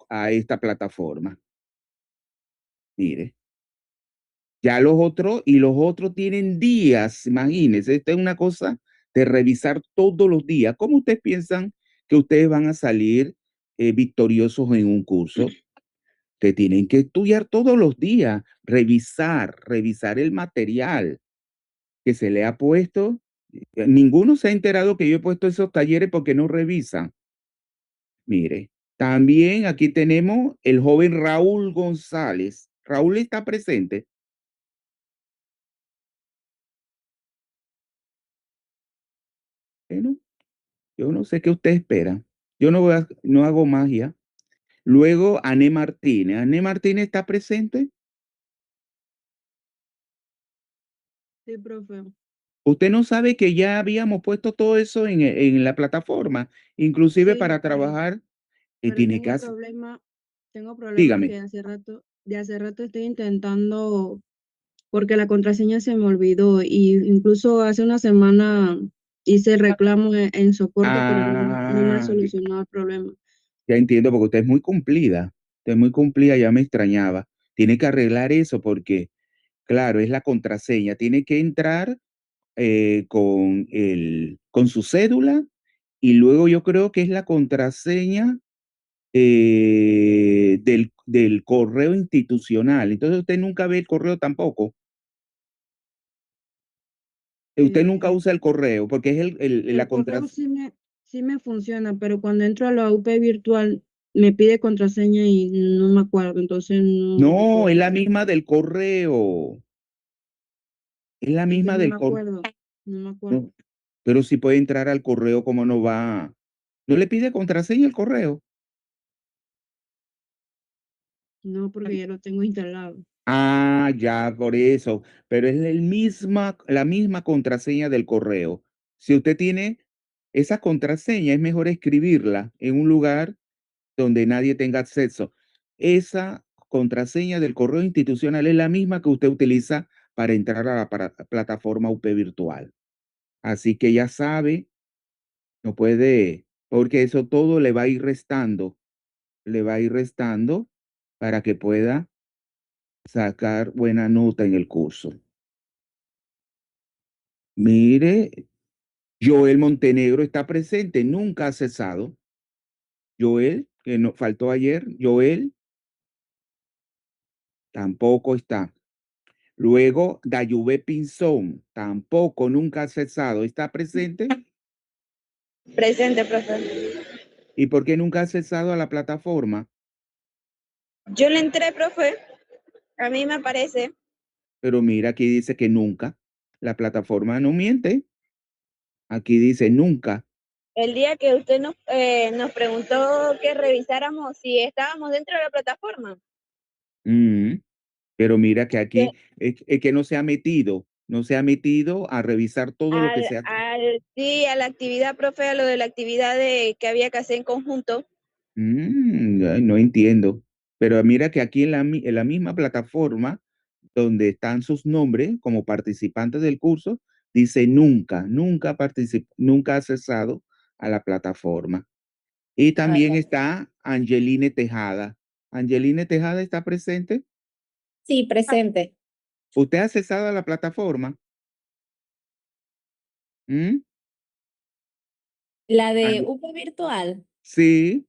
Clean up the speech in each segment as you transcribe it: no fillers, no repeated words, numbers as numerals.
a esta plataforma. Mire. Ya los otros tienen días, imagínense, esta es una cosa de revisar todos los días. ¿Cómo ustedes piensan que ustedes van a salir victoriosos en un curso? Que tienen que estudiar todos los días, revisar el material que se le ha puesto. Ninguno se ha enterado que yo he puesto esos talleres porque no revisan. Mire, también aquí tenemos el joven Raúl González. Raúl está presente. Bueno, yo no sé qué usted espera. Yo no hago magia. Luego, Ané Martínez. ¿Ané Martínez está presente? Sí, profe. Usted no sabe que ya habíamos puesto todo eso en la plataforma, inclusive Sí, para trabajar. pero Tiene que hacer. tengo problemas Dígame. que de hace rato estoy intentando, porque la contraseña se me olvidó y incluso hace una semana hice reclamo en soporte, pero no me ha Ah, solucionado el problema. ya entiendo, porque usted es muy cumplida. Usted es muy cumplida, ya me extrañaba. Tiene que arreglar eso porque, claro, es la contraseña. Tiene que entrar con su cédula y luego yo creo que es la contraseña del correo institucional. Entonces usted nunca ve el correo tampoco. Usted nunca Eh, usa el correo porque es la el correo contraseña. sí me funciona, pero cuando entro a la UP virtual me pide contraseña y no me acuerdo, entonces no No, es puedo la hacer. misma del correo. Es la Es que misma no del me correo. acuerdo, no me No, acuerdo. pero si puede entrar al correo, ¿cómo no va? ¿No le pide contraseña el correo? No, porque ya lo tengo instalado. Ah, ya, por eso. Pero es la misma contraseña del correo. Si usted tiene esa contraseña, es mejor escribirla en un lugar donde nadie tenga acceso. Esa contraseña del correo institucional es la misma que usted utiliza para entrar a la plataforma UP virtual. Así que ya sabe, no puede, porque eso todo le va a ir restando para que pueda sacar buena nota en el curso. Mire, Joel Montenegro está presente, nunca ha cesado. Joel, que nos faltó ayer, Joel tampoco está. Luego, Dayube Pinzón, tampoco, nunca ha cesado. ¿Está presente? Presente, profe. ¿Y por qué nunca ha cesado a la plataforma? Yo le entré, profe. A mí me aparece. Pero mira, aquí dice que nunca. La plataforma no miente. Aquí dice nunca. El día que usted nos preguntó que revisáramos si estábamos dentro de la plataforma. Mm, pero mira que Que aquí es que no se ha metido a revisar todo lo que se hace. sí, a la actividad, profe, a lo de la actividad que había que hacer en conjunto. Ay, no entiendo. Pero mira que aquí en la misma plataforma donde están sus nombres como participantes del curso, dice nunca ha accesado a la plataforma. Y también está Angeline Tejada. ¿Angeline Tejada está presente? Sí, presente. ¿Usted ha accesado a la plataforma? ¿Mm? La Ah, de UP virtual, sí.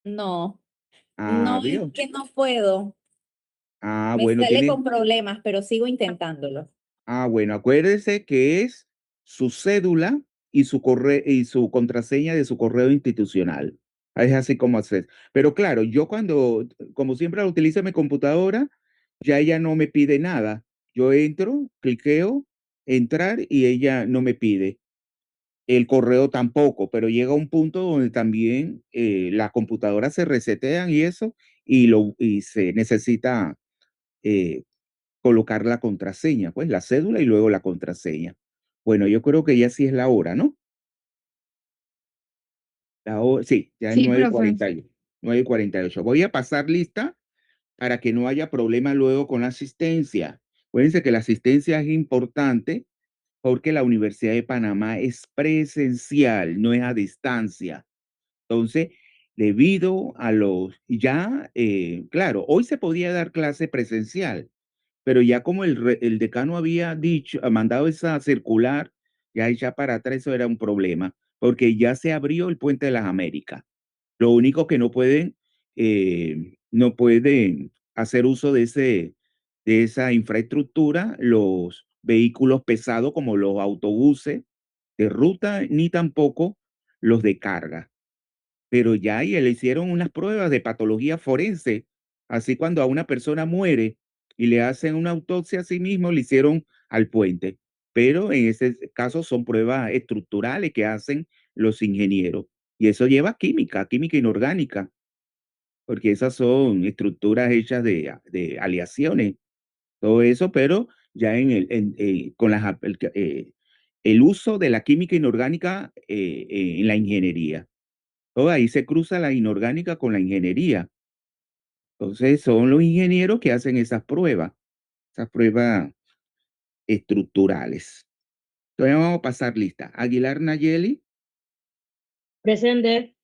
no, Ah, no es vio. que no puedo. Ah, Me bueno, sale con problemas, pero sigo intentándolo. bueno, acuérdese que es su cédula y su y su contraseña de su correo institucional. Es así como hacer. Pero claro, yo como siempre la utilizo en mi computadora, ya ella no me pide nada. Yo entro, cliqueo, entrar y ella no me pide. El correo tampoco, pero llega un punto donde también las computadoras se resetean y eso, y se necesita eh, colocar la contraseña, pues la cédula y luego la contraseña. Bueno, yo creo que ya sí es la hora, ¿no? Sí, ya es Sí, profe. 9:48. Voy a pasar lista para que no haya problema luego con la asistencia. Acuérdense que la asistencia es importante porque la Universidad de Panamá es presencial, no es a distancia. Entonces, debido a los, ya, claro, hoy se podía dar clase presencial, pero ya como el decano había dicho, ha mandado esa circular, ya para atrás eso era un problema, porque ya se abrió el Puente de las Américas. Lo único que no pueden hacer uso de esa infraestructura los vehículos pesados como los autobuses de ruta, ni tampoco los de carga. Pero ya ahí le hicieron unas pruebas de patología forense. Así cuando a una persona muere y le hacen una autopsia a sí mismo, le hicieron al puente. Pero en ese caso son pruebas estructurales que hacen los ingenieros. Y eso lleva química, química inorgánica, porque esas son estructuras hechas de aleaciones, todo eso, pero ya con el uso de la química inorgánica en la ingeniería. Todo ahí se cruza la inorgánica con la ingeniería. Entonces son los ingenieros que hacen esas pruebas estructurales. Entonces vamos a pasar lista. Aguilar Nayeli, Presente.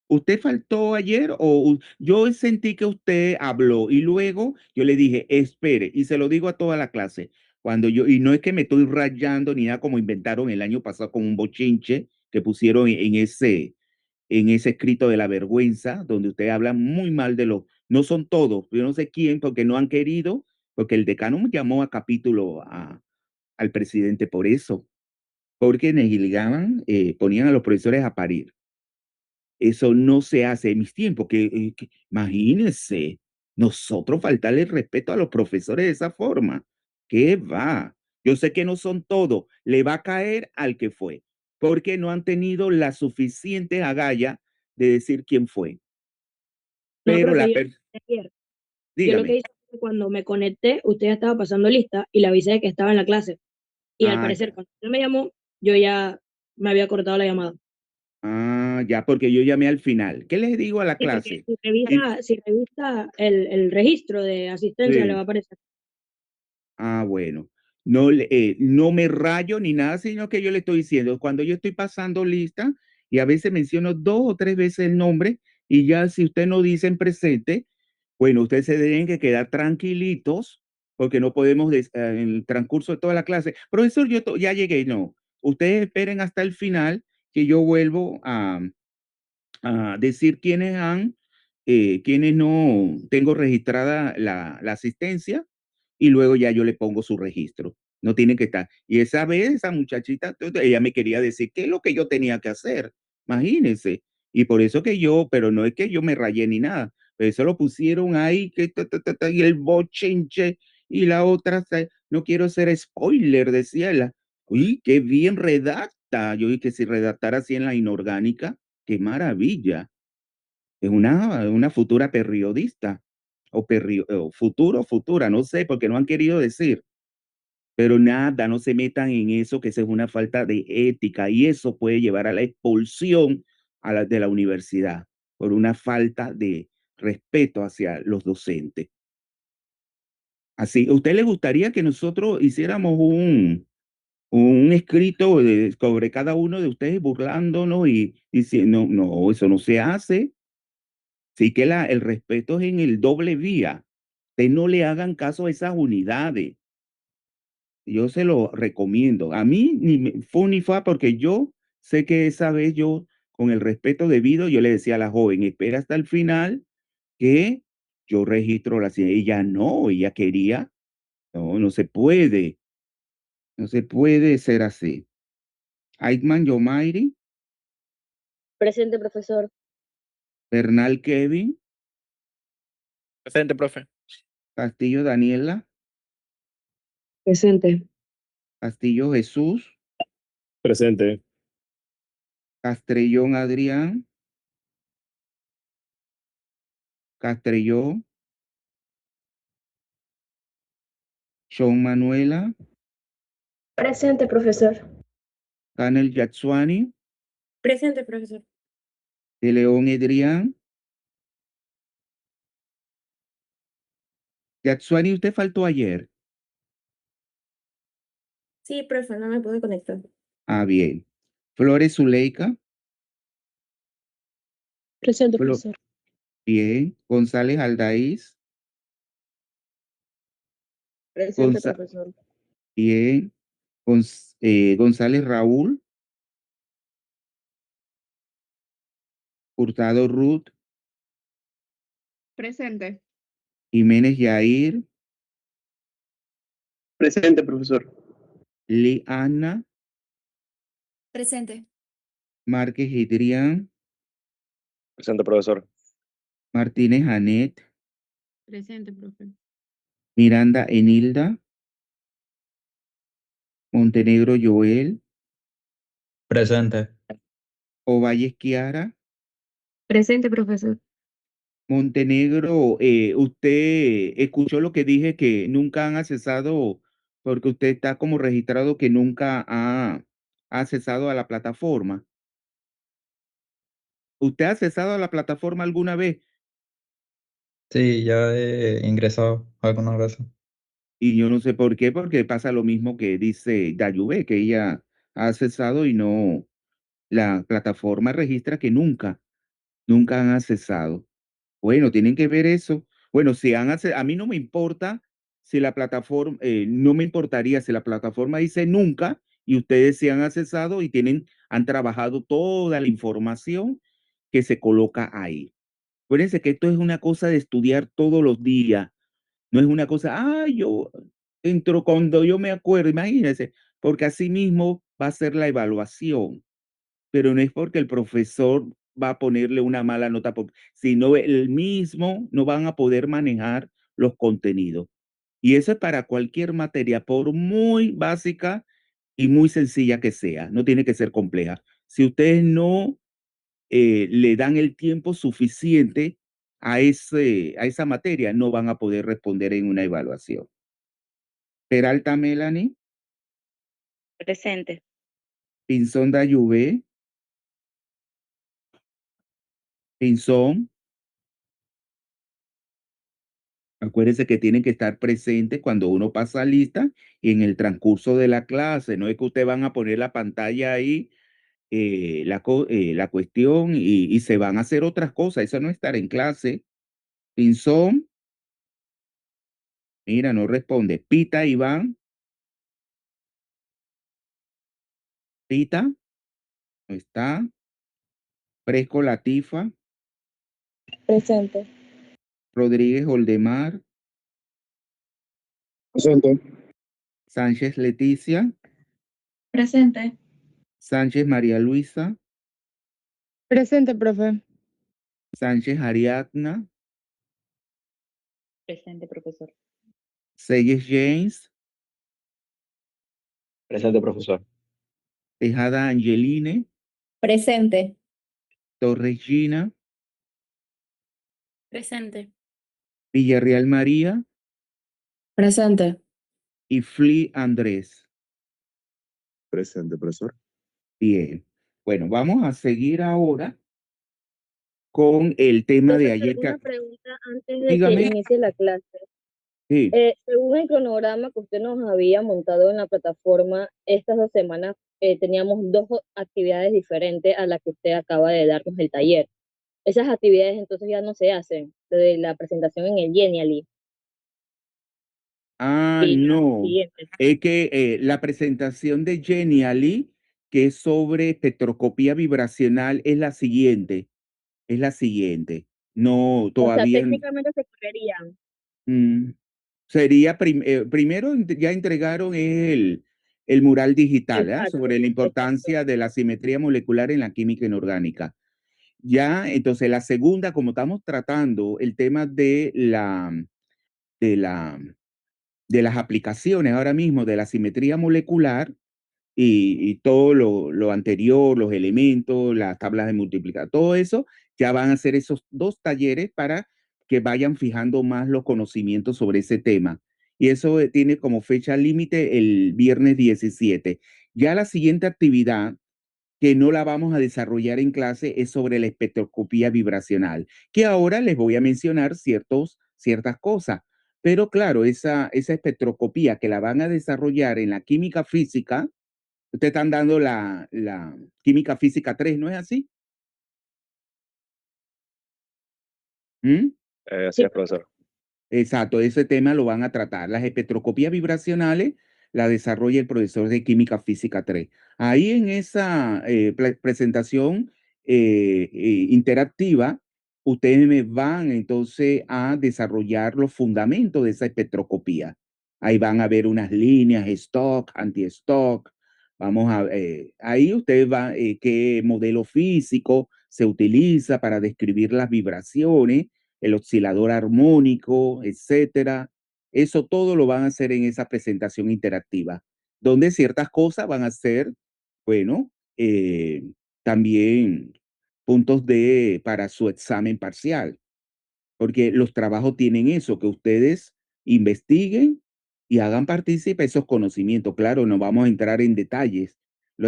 ¿usted faltó ayer o yo sentí que usted habló y luego yo le dije, espere, y se lo digo a toda la clase, y no es que me estoy rayando ni nada como inventaron el año pasado con un bochinche que pusieron en ese escrito de la vergüenza, donde usted habla muy mal no son todos, yo no sé quién, porque no han querido, porque el decano llamó a capítulo al presidente por eso, porque negiligaban, ponían a los profesores a parir. Eso no se hace en mis tiempos, imagínense, nosotros faltarle el respeto a los profesores de esa forma. ¿Qué va? Yo sé que no son todos, le va a caer al que fue, porque no han tenido la suficiente agalla de decir quién fue. No, Pero profe, yo lo que dígame. hice fue que cuando me conecté, usted ya estaba pasando lista y le avisé de que estaba en la clase. Y al Ah, parecer, ya. cuando usted me llamó, yo ya me había cortado la llamada. Ah, ya, porque yo llamé al final. ¿Qué les digo a la Sí, porque clase? si Sí, revisa, si revisa el registro de asistencia, le va sí. a aparecer. Ah, bueno. No me rayo ni nada, sino que yo le estoy diciendo, cuando yo estoy pasando lista y a veces menciono 2 o 3 veces el nombre y ya si usted no dice en presente, bueno, ustedes se deben que quedar tranquilitos porque no podemos en el transcurso de toda la clase. Profesor, ya llegué, no. Ustedes esperen hasta el final que yo vuelvo a decir quiénes no tengo registrada la asistencia y luego ya yo le pongo su registro. No tiene que estar. Y esa vez, esa muchachita, ella me quería decir qué es lo que yo tenía que hacer. Imagínense. Y por eso pero no es que yo me rayé ni nada. Pero eso lo pusieron ahí, y el bochinche, y la otra, no quiero ser spoiler, decía ella. Uy, qué bien redacta. Yo dije que si redactara así en la inorgánica, qué maravilla. Es una futura periodista o futura, no sé, porque no han querido decir. Pero nada, no se metan en eso, que esa es una falta de ética y eso puede llevar a la expulsión de la universidad por una falta de respeto hacia los docentes. Así, ¿a usted le gustaría que nosotros hiciéramos un escrito sobre cada uno de ustedes burlándonos y diciendo, no, eso no se hace? Sí que el respeto es en el doble vía. Ustedes no le hagan caso a esas unidades. Yo se lo recomiendo. A mí ni fu ni fa porque yo sé que esa vez yo, con el respeto debido, yo le decía a la joven, espera hasta el final que yo registro la cita. Ella no, ella quería. No, no se puede. No se puede ser así. Aikman Yomairi, Presente, profesor. Bernal Kevin, Presente, profe. Castillo Daniela, Presente. Castillo Jesús, Presente. Castrellón Adrián, Castrellón, Sean Manuela, Presente, profesor. Canel Yatsuani, Presente, profesor. de León Adrián. Yatsuani, usted faltó ayer. Sí, profe, no me pude conectar. Ah, bien. Flores Zuleika, Presente, Flo- profesor. Bien. González Aldaíz. Presente, Gonza- profesor. Bien. González Raúl. Hurtado Ruth. Presente. Jiménez Yair. Presente, profesor. Lee Ana. Presente. Márquez Adrián. Presente, profesor. Martínez Janet. Presente, profe. Miranda Enilda. Montenegro Joel. Presente. Ovalles Kiara. Presente, profesor. Montenegro, usted escuchó lo que dije que nunca han accesado, porque usted está como registrado que nunca ha accesado a la plataforma. ¿Usted ha accesado a la plataforma alguna vez? Sí, ya he ingresado algunas veces. Y yo no sé por qué, porque pasa lo mismo que dice Dayube, que ella ha accesado y no, la plataforma registra que nunca han accesado. Bueno, tienen que ver eso. Bueno, si a mí no me importa si la plataforma, no me importaría si la plataforma dice nunca y ustedes se han accesado y han trabajado toda la información que se coloca ahí. Acuérdense que esto es una cosa de estudiar todos los días. No es una cosa, yo entro cuando yo me acuerdo, imagínense, porque así mismo va a ser la evaluación, pero no es porque el profesor va a ponerle una mala nota, sino el mismo no van a poder manejar los contenidos. Y eso es para cualquier materia, por muy básica y muy sencilla que sea, no tiene que ser compleja. Si ustedes no le dan el tiempo suficiente a esa materia, no van a poder responder en una evaluación. Peralta Melanie, Presente. Pinzón Dayuve, Pinzón. Acuérdense que tienen que estar presentes cuando uno pasa lista y en el transcurso de la clase. No es que ustedes van a poner la pantalla ahí, la cuestión y se van a hacer otras cosas. Eso no es estar en clase. Pinzón, mira, no responde. Pita Iván, Pita, no está. Fresco Latifa, Presente. Rodríguez Oldemar, Presente. Sánchez Leticia, Presente. Sánchez María Luisa, Presente, profe. Sánchez Ariadna, Presente, profesor. Selles James, Presente, profesor. Tejada Angeline, Presente. Torres Gina, Presente. Villarreal María Presente. y Fli Andrés. Presente, profesor. Bien. Bueno, vamos a seguir ahora con el tema de Profesor, ayer. una pregunta antes de que Dígame. inicie la clase. Sí. Según el cronograma que usted nos había montado en la plataforma, estas 2 semanas teníamos dos actividades diferentes a las que usted acaba de darnos el taller. Esas actividades entonces ya no se hacen, de la presentación en el Genially y las No. siguientes. Es que la presentación de Jenny Ali, que es sobre espectroscopía vibracional, es la siguiente. Es la siguiente. No, O sea, todavía. técnicamente se correrían. Sería primero ya entregaron el mural digital, Exacto, sobre la exacto. importancia de la simetría molecular en la química inorgánica. Ya, entonces la segunda, como estamos tratando el tema de la, de las aplicaciones ahora mismo de la simetría molecular y todo lo anterior, los elementos, las tablas de multiplicar, todo eso, ya van a ser esos dos talleres para que vayan fijando más los conocimientos sobre ese tema. Y eso tiene como fecha límite el viernes 17. Ya la siguiente actividad, que no la vamos a desarrollar en clase, es sobre la espectroscopía vibracional, que ahora les voy a mencionar ciertas cosas. Pero claro, esa espectroscopía que la van a desarrollar en la química física, ustedes están dando la química física 3, ¿no es así? ¿Mm? Así es, profesor. Exacto, ese tema lo van a tratar. Las espectroscopías vibracionales la desarrolla el profesor de Química Física 3. Ahí en esa presentación interactiva, ustedes me van entonces a desarrollar los fundamentos de esa espectroscopía. Ahí van a ver unas líneas, stock, anti-stock. Vamos a, ahí ustedes van, qué modelo físico se utiliza para describir las vibraciones, el oscilador armónico, etcétera. Eso todo lo van a hacer en esa presentación interactiva, donde ciertas cosas van a ser, bueno, también puntos para su examen parcial, porque los trabajos tienen eso, que ustedes investiguen y hagan partícipe esos conocimientos. Claro, no vamos a entrar en detalles,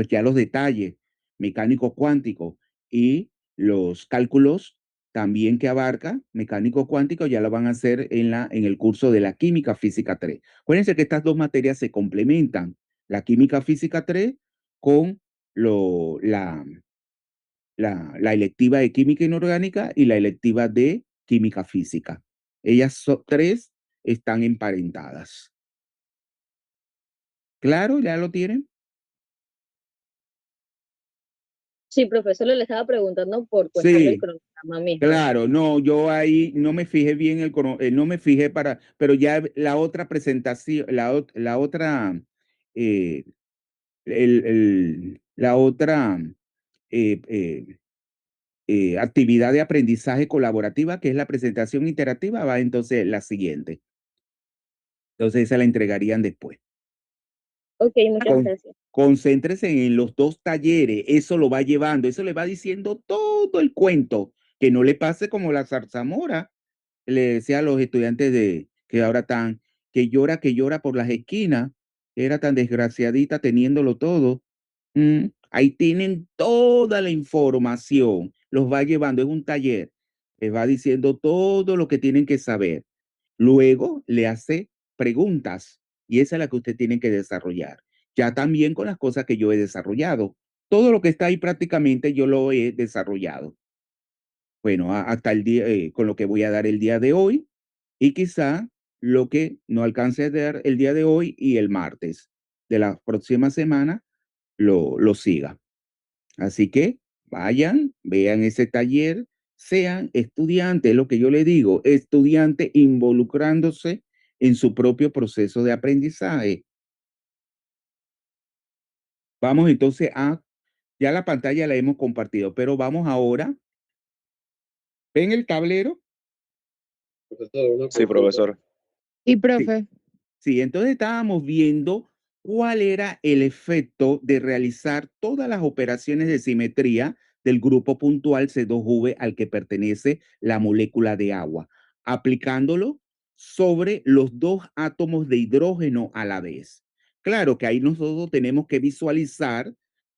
ya los detalles mecánicos cuánticos y los cálculos también que abarca mecánico cuántico ya lo van a hacer en el curso de la química física 3. Acuérdense que estas dos materias se complementan, la química física 3 con la electiva de química inorgánica y la electiva de química física. Ellas tres están emparentadas. ¿Claro? ¿Ya lo tienen? Sí, profesor, le estaba preguntando por cuestión del Sí, cronograma mismo. claro. No, yo ahí no me fijé bien no me fijé pero ya la otra presentación, la otra, eh, la otra eh, actividad de aprendizaje colaborativa, que es la presentación interactiva, va entonces la siguiente. Entonces esa la entregarían después. Ok, muchas gracias. Concéntrese en los dos talleres, eso lo va llevando, eso le va diciendo todo el cuento, que no le pase como la zarzamora, le decía a los estudiantes que ahora están, que llora por las esquinas, era tan desgraciadita teniéndolo todo. Ahí tienen toda la información, los va llevando, es un taller, les va diciendo todo lo que tienen que saber. Luego le hace preguntas y esa es la que usted tiene que desarrollar. Ya también con las cosas que yo he desarrollado. Todo lo que está ahí prácticamente yo lo he desarrollado. Bueno, hasta el día, con lo que voy a dar el día de hoy y quizá lo que no alcance a dar el día de hoy y el martes de la próxima semana lo siga. Así que vayan, vean ese taller, sean estudiantes, lo que yo le digo, estudiante involucrándose en su propio proceso de aprendizaje. Vamos entonces ya la pantalla la hemos compartido, pero vamos ahora. ¿Ven el tablero? Sí, profesor. Y Sí. profe, Sí, entonces estábamos viendo cuál era el efecto de realizar todas las operaciones de simetría del grupo puntual C2V al que pertenece la molécula de agua, aplicándolo sobre los dos átomos de hidrógeno a la vez. Claro que ahí nosotros tenemos que visualizar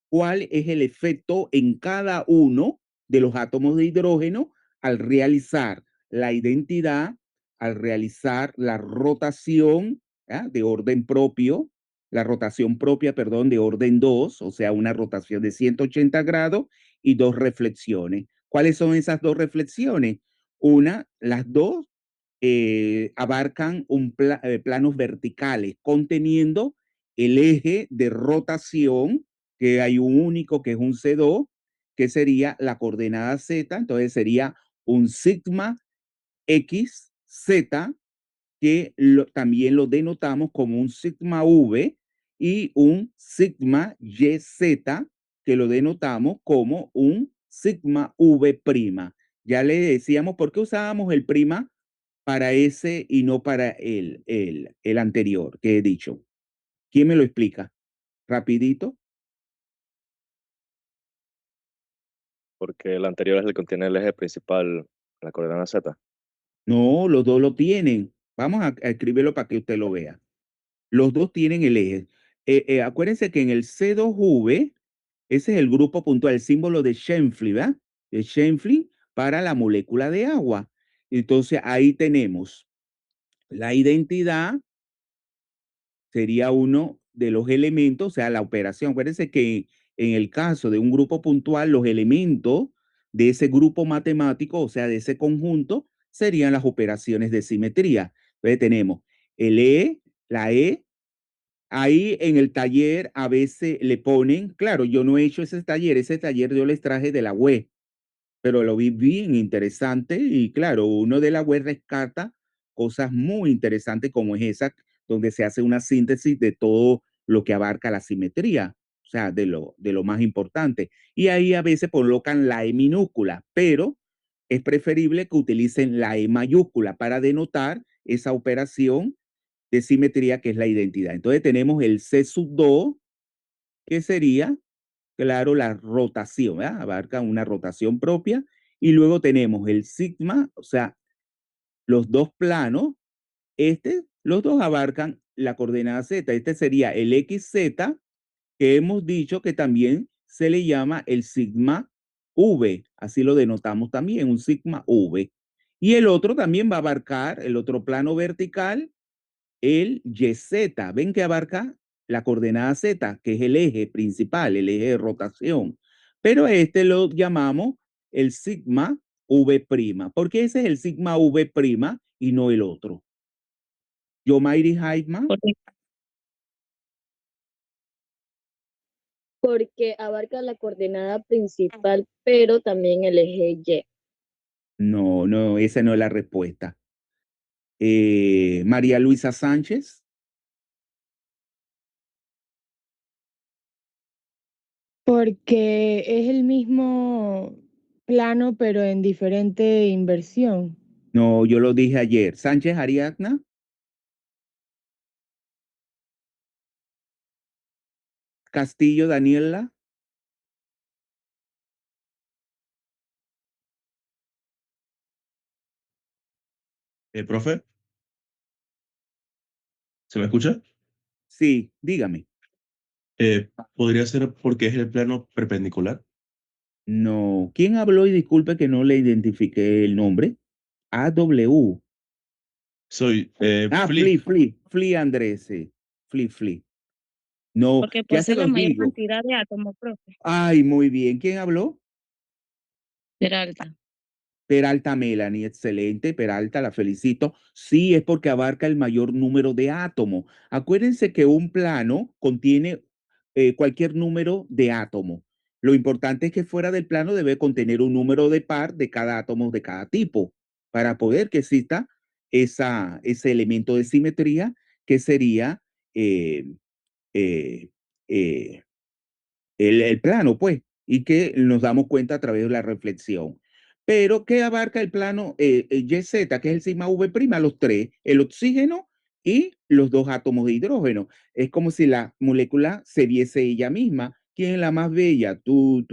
cuál es el efecto en cada uno de los átomos de hidrógeno al realizar la identidad, al realizar la rotación de orden propio, la rotación propia, perdón, de orden 2, o sea, una rotación de 180 grados y dos reflexiones. ¿Cuáles son esas dos reflexiones? Las dos abarcan planos verticales conteniendo el eje de rotación, que hay un único que es un C2, que sería la coordenada Z, entonces sería un sigma X, Z, que también lo denotamos como un sigma V y un sigma YZ, que lo denotamos como un sigma V'. Ya le decíamos por qué usábamos el prima para ese y no para el anterior que he dicho. ¿Quién me lo explica? Rapidito. Porque el anterior es el que contiene el eje principal, la coordenada Z. No, los dos lo tienen. Vamos a escribirlo para que usted lo vea. Los dos tienen el eje. Acuérdense que en el C2V, ese es el grupo puntual, el símbolo de Schoenfeld, ¿verdad? De Schoenfeld para la molécula de agua. Entonces ahí tenemos la identidad, sería uno de los elementos, o sea, la operación. Acuérdense que en el caso de un grupo puntual, los elementos de ese grupo matemático, o sea, de ese conjunto, serían las operaciones de simetría. Entonces tenemos el E, la E. Ahí en el taller a veces le ponen, claro, yo no he hecho ese taller yo les traje de la web, pero lo vi bien interesante y claro, uno de la web rescata cosas muy interesantes como es esa, donde se hace una síntesis de todo lo que abarca la simetría, o sea, de lo más importante. Y ahí a veces colocan la E minúscula, pero es preferible que utilicen la E mayúscula para denotar esa operación de simetría que es la identidad. Entonces tenemos el C sub 2, que sería, claro, la rotación, ¿verdad? Abarca una rotación propia. Y luego tenemos el sigma, o sea, los dos planos, los dos abarcan la coordenada Z. Este sería el XZ, que hemos dicho que también se le llama el sigma V. Así lo denotamos también, un sigma V. Y el otro también va a abarcar el otro plano vertical, el YZ. Ven que abarca la coordenada Z, que es el eje principal, el eje de rotación. Pero a este lo llamamos el sigma V', porque ese es el sigma V' y no el otro. Yomairi Heitman. Porque abarca la coordenada principal, pero también el eje Y. No, no, esa no es la respuesta. María Luisa Sánchez. Porque es el mismo plano, pero en diferente inversión. No, yo lo dije ayer. Sánchez Ariadna. Castillo Daniela. Profe, ¿se me escucha? Sí, dígame. ¿Podría ser porque es el plano perpendicular? No. ¿Quién habló y disculpe que no le identifiqué el nombre? AW. Soy Fli, Fli. Fli, Fli Andrés, sí. Fli, Fli. No, Porque ya se posee la los mayor digo. cantidad de átomos, profe. Ay, muy bien. ¿Quién habló? Peralta. Peralta Melanie, excelente. Peralta, la felicito. Sí, es porque abarca el mayor número de átomos. Acuérdense que un plano contiene cualquier número de átomos. Lo importante es que fuera del plano debe contener un número de par de cada átomo de cada tipo para poder que exista ese elemento de simetría que sería eh, eh, eh, el plano, pues, y que nos damos cuenta a través de la reflexión. Pero, ¿qué abarca el plano YZ, que es el sigma V'? Los tres, el oxígeno y los dos átomos de hidrógeno. Es como si la molécula se viese ella misma. ¿Quién es la más bella? Tú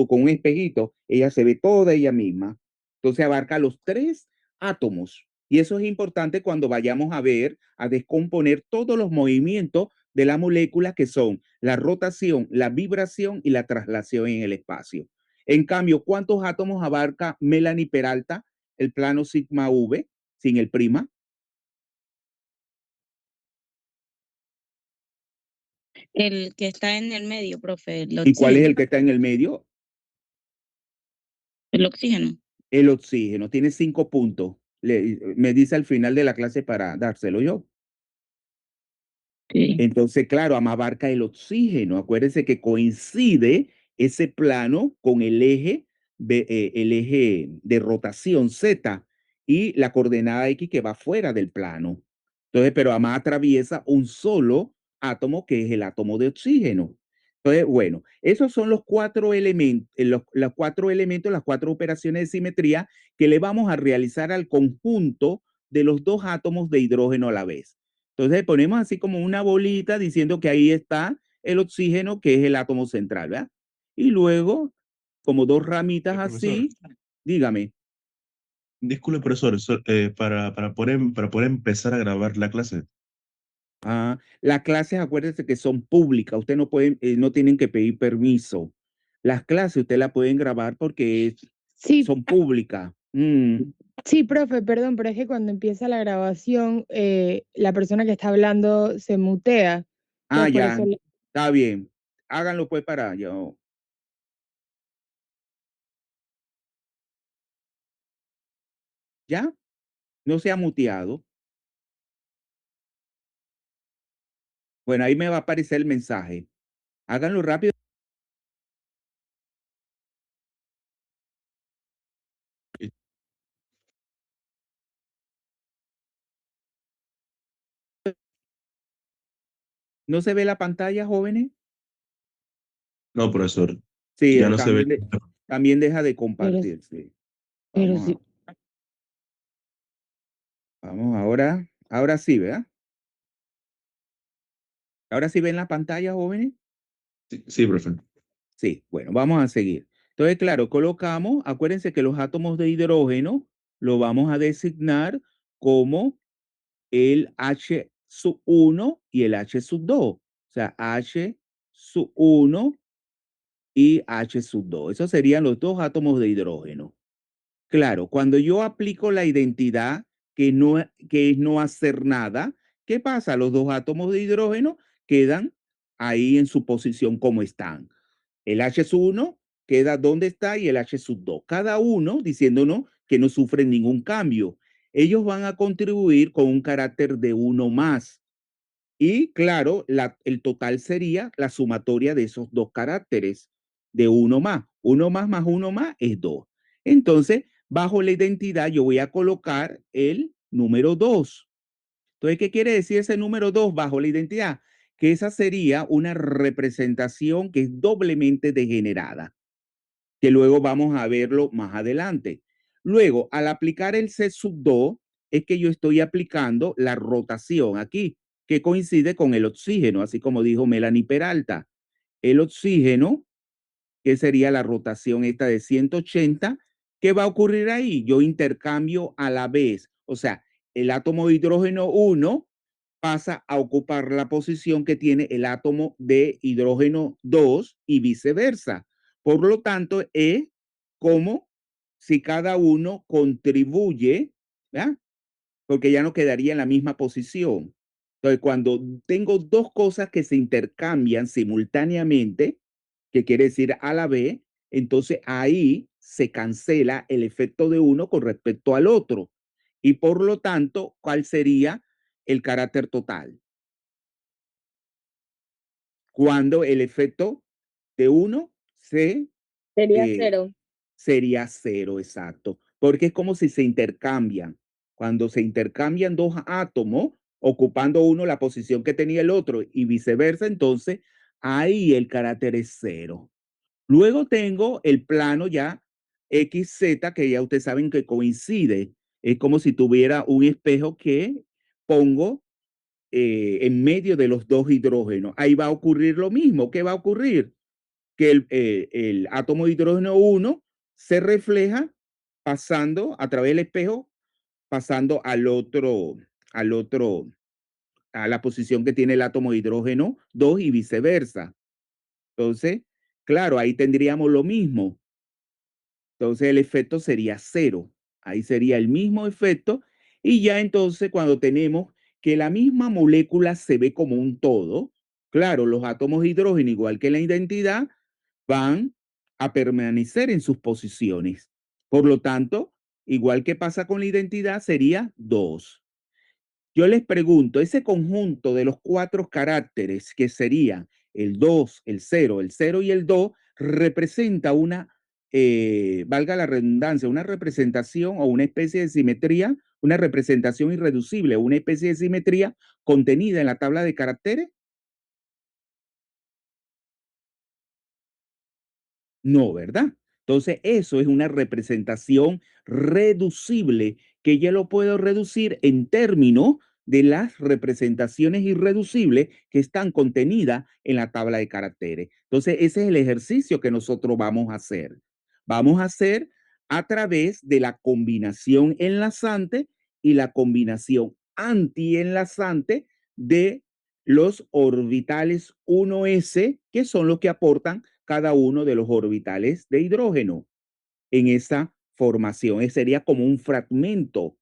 con un espejito, ella se ve toda ella misma. Entonces abarca los tres átomos. Y eso es importante cuando vayamos a ver, a descomponer todos los movimientos de la molécula, que son la rotación, la vibración y la traslación en el espacio. En cambio, ¿cuántos átomos abarca Melanie Peralta, el plano sigma V, sin el prima? El que está en el medio, profe, el ¿Y cuál es oxígeno. el que está en el medio? El oxígeno. El oxígeno. Tiene 5 puntos. Me dice al final de la clase para dárselo yo. Sí. Entonces, claro, abarca el oxígeno. Acuérdense que coincide ese plano con el eje de rotación Z y la coordenada X que va fuera del plano. Entonces, pero además atraviesa un solo átomo que es el átomo de oxígeno. Entonces, bueno, esos son los cuatro elementos, las cuatro operaciones de simetría que le vamos a realizar al conjunto de los dos átomos de hidrógeno a la vez. Entonces ponemos así como una bolita diciendo que ahí está el oxígeno, que es el átomo central, ¿verdad? Y luego, como dos ramitas Profesor, así, dígame. disculpe, profesor, para poder empezar a grabar la clase. Las clases, acuérdense que son públicas, usted no pueden, no tienen que pedir permiso. Las clases usted las pueden grabar porque Sí, son públicas. sí, profe, perdón, pero es que cuando empieza la grabación, la persona que está hablando se mutea. Entonces, por Ya, eso está bien. Háganlo pues para yo. ¿Ya? No se ha muteado. Bueno, ahí me va a aparecer el mensaje. Háganlo rápido. ¿No se ve la pantalla, jóvenes? No, profesor, Sí, ya no se ve. también deja de Pero, compartir. Sí. pero Vamos, sí, vamos ahora sí, ¿verdad? ¿Ahora sí ven la pantalla, jóvenes? Sí, sí, profe. Sí, bueno, vamos a seguir. Entonces, claro, colocamos, acuérdense que los átomos de hidrógeno lo vamos a designar como el H1 y el H2. O sea, H1 y H2. Esos serían los dos átomos de hidrógeno. Claro, cuando yo aplico la identidad que es no hacer nada, ¿qué pasa? Los dos átomos de hidrógeno quedan ahí en su posición como están. El H1 queda donde está y el H2. Cada uno diciéndonos que no sufren ningún cambio. Ellos van a contribuir con un carácter de 1 más. Y claro, el total sería la sumatoria de esos dos caracteres de 1 más. 1 más 1 más es 2. Entonces, bajo la identidad yo voy a colocar el número 2. Entonces, ¿qué quiere decir ese número 2 bajo la identidad? Que esa sería una representación que es doblemente degenerada, que luego vamos a verlo más adelante. Luego, al aplicar el C2, es que yo estoy aplicando la rotación aquí, que coincide con el oxígeno, así como dijo Melanie Peralta. El oxígeno, que sería la rotación esta de 180, ¿qué va a ocurrir ahí? Yo intercambio a la vez, o sea, el átomo de hidrógeno 1 pasa a ocupar la posición que tiene el átomo de hidrógeno 2 y viceversa. Por lo tanto, es como si cada uno contribuye, ¿verdad? Porque ya no quedaría en la misma posición. Entonces, cuando tengo dos cosas que se intercambian simultáneamente, que quiere decir a la vez, entonces ahí se cancela el efecto de uno con respecto al otro. Y por lo tanto, ¿cuál sería el carácter total? Cuando el efecto de uno Sería 0. sería 0, exacto. Porque es como si se intercambian. Cuando se intercambian dos átomos, ocupando uno la posición que tenía el otro y viceversa, entonces ahí el carácter es 0. Luego tengo el plano ya XZ, que ya ustedes saben que coincide. Es como si tuviera un espejo que pongo en medio de los dos hidrógenos. Ahí va a ocurrir lo mismo. ¿Qué va a ocurrir? Que el átomo de hidrógeno 1 se refleja pasando a través del espejo, pasando al otro, a la posición que tiene el átomo de hidrógeno 2 y viceversa. Entonces, claro, ahí tendríamos lo mismo. Entonces el efecto sería 0. Ahí sería el mismo efecto. Y ya entonces cuando tenemos que la misma molécula se ve como un todo, claro, los átomos de hidrógeno, igual que la identidad, van a permanecer en sus posiciones. Por lo tanto, igual que pasa con la identidad, sería 2. Yo les pregunto, ese conjunto de los 4 caracteres que serían el 2, el 0 y el 2, representa una, valga la redundancia, una representación o una especie de simetría, una representación irreducible, una especie de simetría contenida en la tabla de caracteres. No, ¿verdad? Entonces, eso es una representación reducible que ya lo puedo reducir en términos de las representaciones irreducibles que están contenidas en la tabla de caracteres. Entonces, ese es el ejercicio que nosotros vamos a hacer. Vamos a hacer a través de la combinación enlazante y la combinación antienlazante de los orbitales 1s, que son los que aportan cada uno de los orbitales de hidrógeno en esa formación. Sería como un fragmento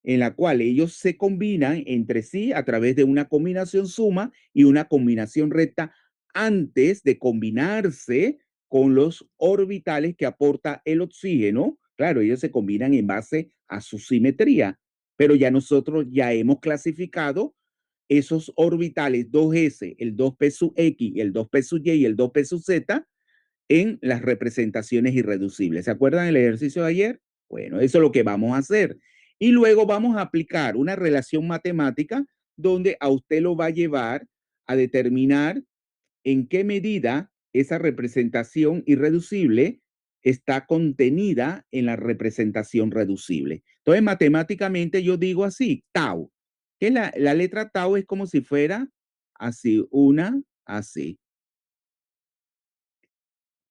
en la cual ellos se combinan entre sí a través de una combinación suma y una combinación recta antes de combinarse con los orbitales que aporta el oxígeno Claro, ellos se combinan en base a su simetría, pero ya nosotros ya hemos clasificado esos orbitales 2s, el 2p sub x, el 2p sub y y el 2p sub z en las representaciones irreducibles. ¿Se acuerdan del ejercicio de ayer? Bueno, eso es lo que vamos a hacer. Y luego vamos a aplicar una relación matemática donde a usted lo va a llevar a determinar en qué medida esa representación irreducible está contenida en la representación reducible. Entonces, matemáticamente yo digo así, tau, que la letra tau es como si fuera así, así.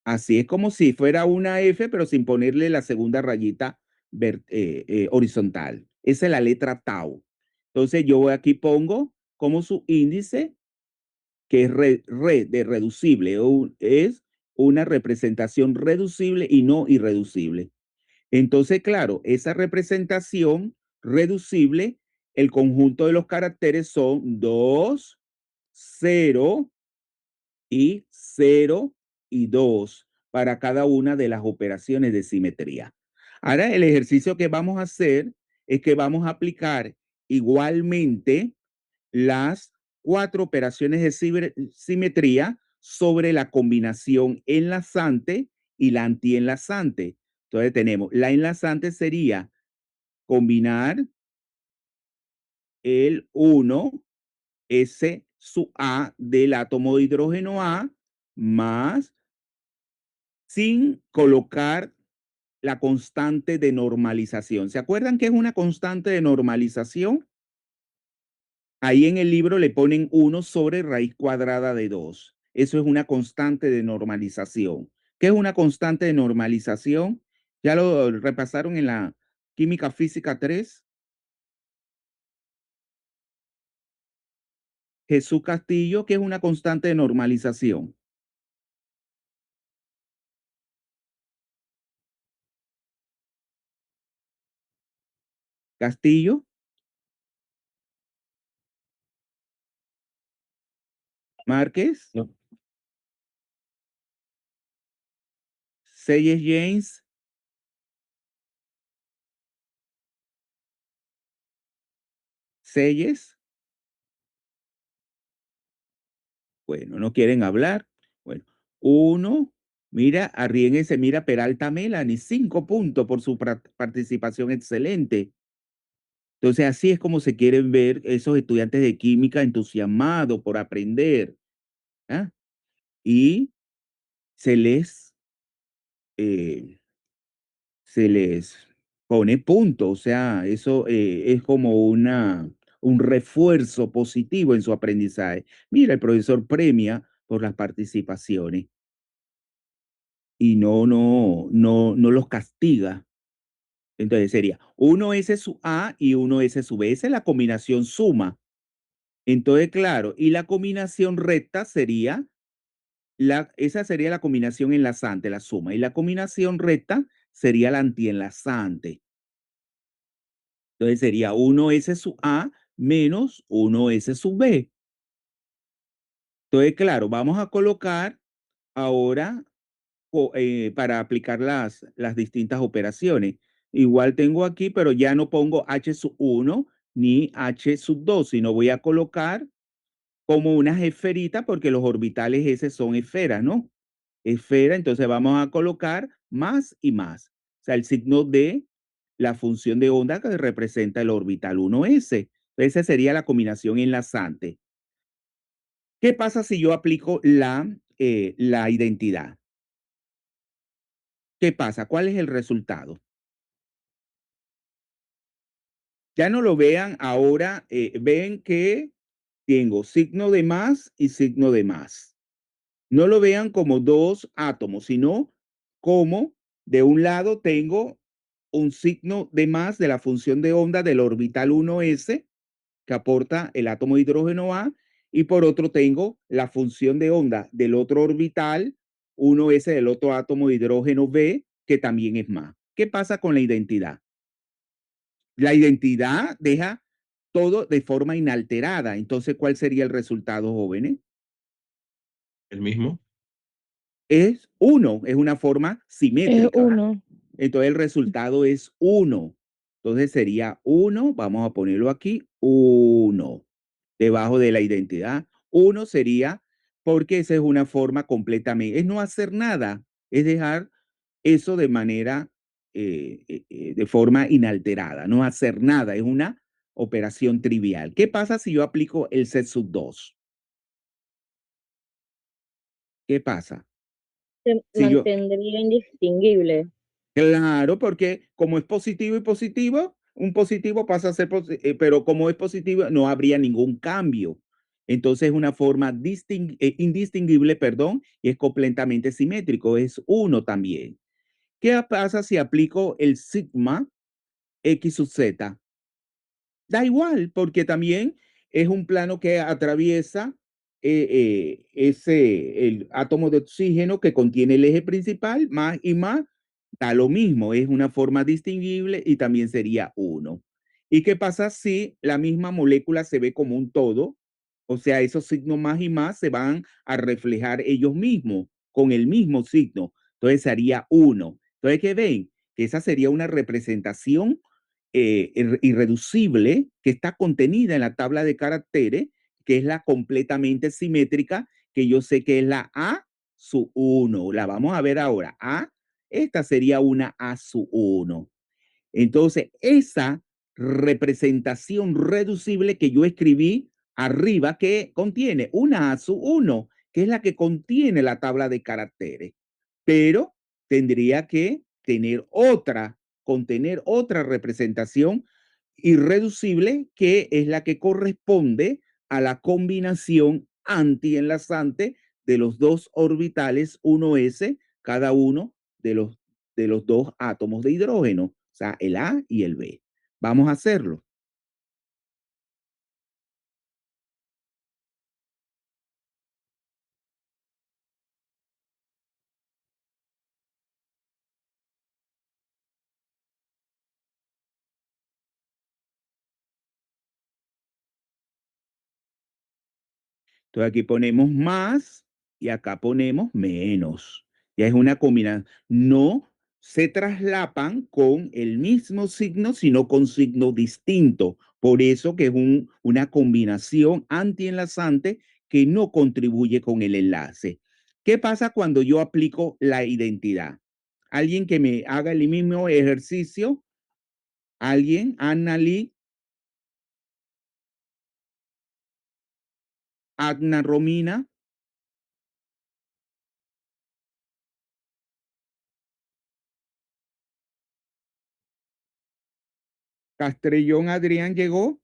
Así es como si fuera una F, pero sin ponerle la segunda rayita horizontal. Esa es la letra tau. Entonces yo aquí pongo como su índice, que es de reducible, es una representación reducible y no irreducible. Entonces, claro, esa representación reducible, el conjunto de los caracteres son 2, 0 y 0 y 2 para cada una de las operaciones de simetría. Ahora, el ejercicio que vamos a hacer es que vamos a aplicar igualmente las 4 operaciones de simetría sobre la combinación enlazante y la antienlazante. Entonces tenemos, la enlazante sería combinar el 1s sub A del átomo de hidrógeno A más, sin colocar la constante de normalización. ¿Se acuerdan qué es una constante de normalización? Ahí en el libro le ponen 1 sobre raíz cuadrada de 2. Eso es una constante de normalización. ¿Qué es una constante de normalización? Ya lo repasaron en la química física 3. Jesús Castillo, ¿qué es una constante de normalización? Castillo. Márquez. No. Selles James. Selles. Bueno, no quieren hablar. Bueno, 1. Mira, arriéguense, mira Peralta Melanie, 5 puntos por su participación excelente. Entonces, así es como se quieren ver esos estudiantes de química entusiasmados por aprender. ¿Ah? Y se les, se les pone punto. O sea, eso es como un refuerzo positivo en su aprendizaje. Mira, el profesor premia por las participaciones y no los castiga. Entonces sería 1s sub A y 1s sub B. Esa es la combinación suma. Entonces, claro, y la combinación recta sería, esa sería la combinación enlazante, la suma. Y la combinación recta sería la antienlazante. Entonces sería 1s sub A menos 1s sub B. Entonces, claro, vamos a colocar ahora para aplicar las distintas operaciones. Igual tengo aquí, pero ya no pongo H sub 1 ni H sub 2, sino voy a colocar como unas esferitas porque los orbitales S son esferas, ¿no? Esfera, entonces vamos a colocar más y más. O sea, el signo de la función de onda que representa el orbital 1s. Esa sería la combinación enlazante. ¿Qué pasa si yo aplico la identidad? ¿Qué pasa? ¿Cuál es el resultado? Ya no lo vean ahora, ven que tengo signo de más y signo de más. No lo vean como dos átomos, sino como de un lado tengo un signo de más de la función de onda del orbital 1s que aporta el átomo de hidrógeno A, y por otro tengo la función de onda del otro orbital 1s del otro átomo de hidrógeno B, que también es más. ¿Qué pasa con la identidad? La identidad deja todo de forma inalterada. Entonces, ¿cuál sería el resultado, jóvenes? ¿El mismo? Es 1, es una forma Es simétrica. ¿Verdad? 1. Entonces el resultado es 1. Entonces sería 1, vamos a ponerlo aquí, 1. Debajo de la identidad, 1 sería, porque esa es una forma completamente, es no hacer nada, es dejar eso de manera, de forma inalterada, no hacer nada, es una operación trivial. ¿Qué pasa si yo aplico el set sub 2? ¿Qué pasa? Se Si yo, mantendría indistinguible. claro, porque como es positivo y positivo, un positivo pasa a ser positivo, pero como es positivo, no habría ningún cambio. Entonces es una forma indistinguible, perdón, y es completamente simétrico, es 1 también. ¿Qué pasa si aplico el sigma x sub z? Da igual, porque también es un plano que atraviesa el átomo de oxígeno que contiene el eje principal, más y más, da lo mismo, es una forma distinguible y también sería 1. ¿Y qué pasa si la misma molécula se ve como un todo? O sea, esos signos más y más se van a reflejar ellos mismos con el mismo signo. Entonces sería 1. Entonces, ¿qué ven? Que esa sería una representación irreducible que está contenida en la tabla de caracteres, que es la completamente simétrica, que yo sé que es la A sub 1. La vamos a ver ahora. Esta sería una A sub 1. Entonces, esa representación reducible que yo escribí arriba, que contiene una A sub 1, que es la que contiene la tabla de caracteres, pero tendría que contener otra representación irreducible, que es la que corresponde a la combinación antienlazante de los dos orbitales 1s, cada uno de los dos átomos de hidrógeno, o sea, el A y el B. Vamos a hacerlo. Entonces aquí ponemos más y acá ponemos menos. Ya es una combinación. No se traslapan con el mismo signo, sino con signo distinto. Por eso que es una combinación antienlazante que no contribuye con el enlace. ¿Qué pasa cuando yo aplico la identidad? Alguien que me haga el mismo ejercicio. Alguien, Annali, Agna Romina. Castrellón Adrián llegó.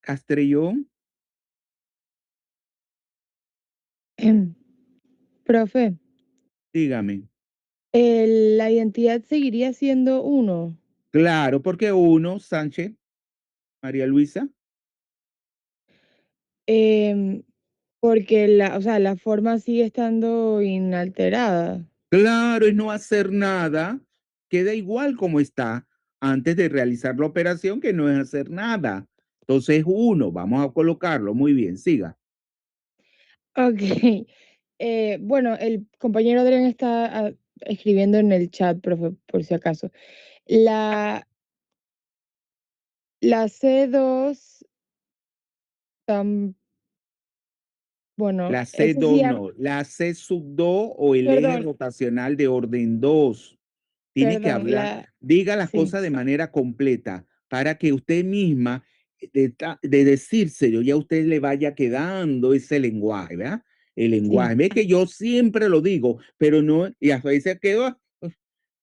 Castrellón. Profe, Dígame. la identidad seguiría siendo 1. Claro, porque 1, Sánchez, María Luisa. Porque o sea, la forma sigue estando inalterada. Claro, es no hacer nada. Queda igual como está antes de realizar la operación, que no es hacer nada. Entonces, 1, vamos a colocarlo. Muy bien, siga. Ok. Bueno, el compañero Adrián está escribiendo en el chat, profe, por si acaso. La, la C2, bueno, La ese C2 sí, no, la C sub 2 o el eje perdón, rotacional de orden 2. Tiene que perdón, hablar, diga las sí, cosas de manera completa para que usted misma, de decírselo, ya usted le vaya quedando ese lenguaje, ¿verdad? El lenguaje. sí. Ve que yo siempre lo digo, pero no, y a veces quedó,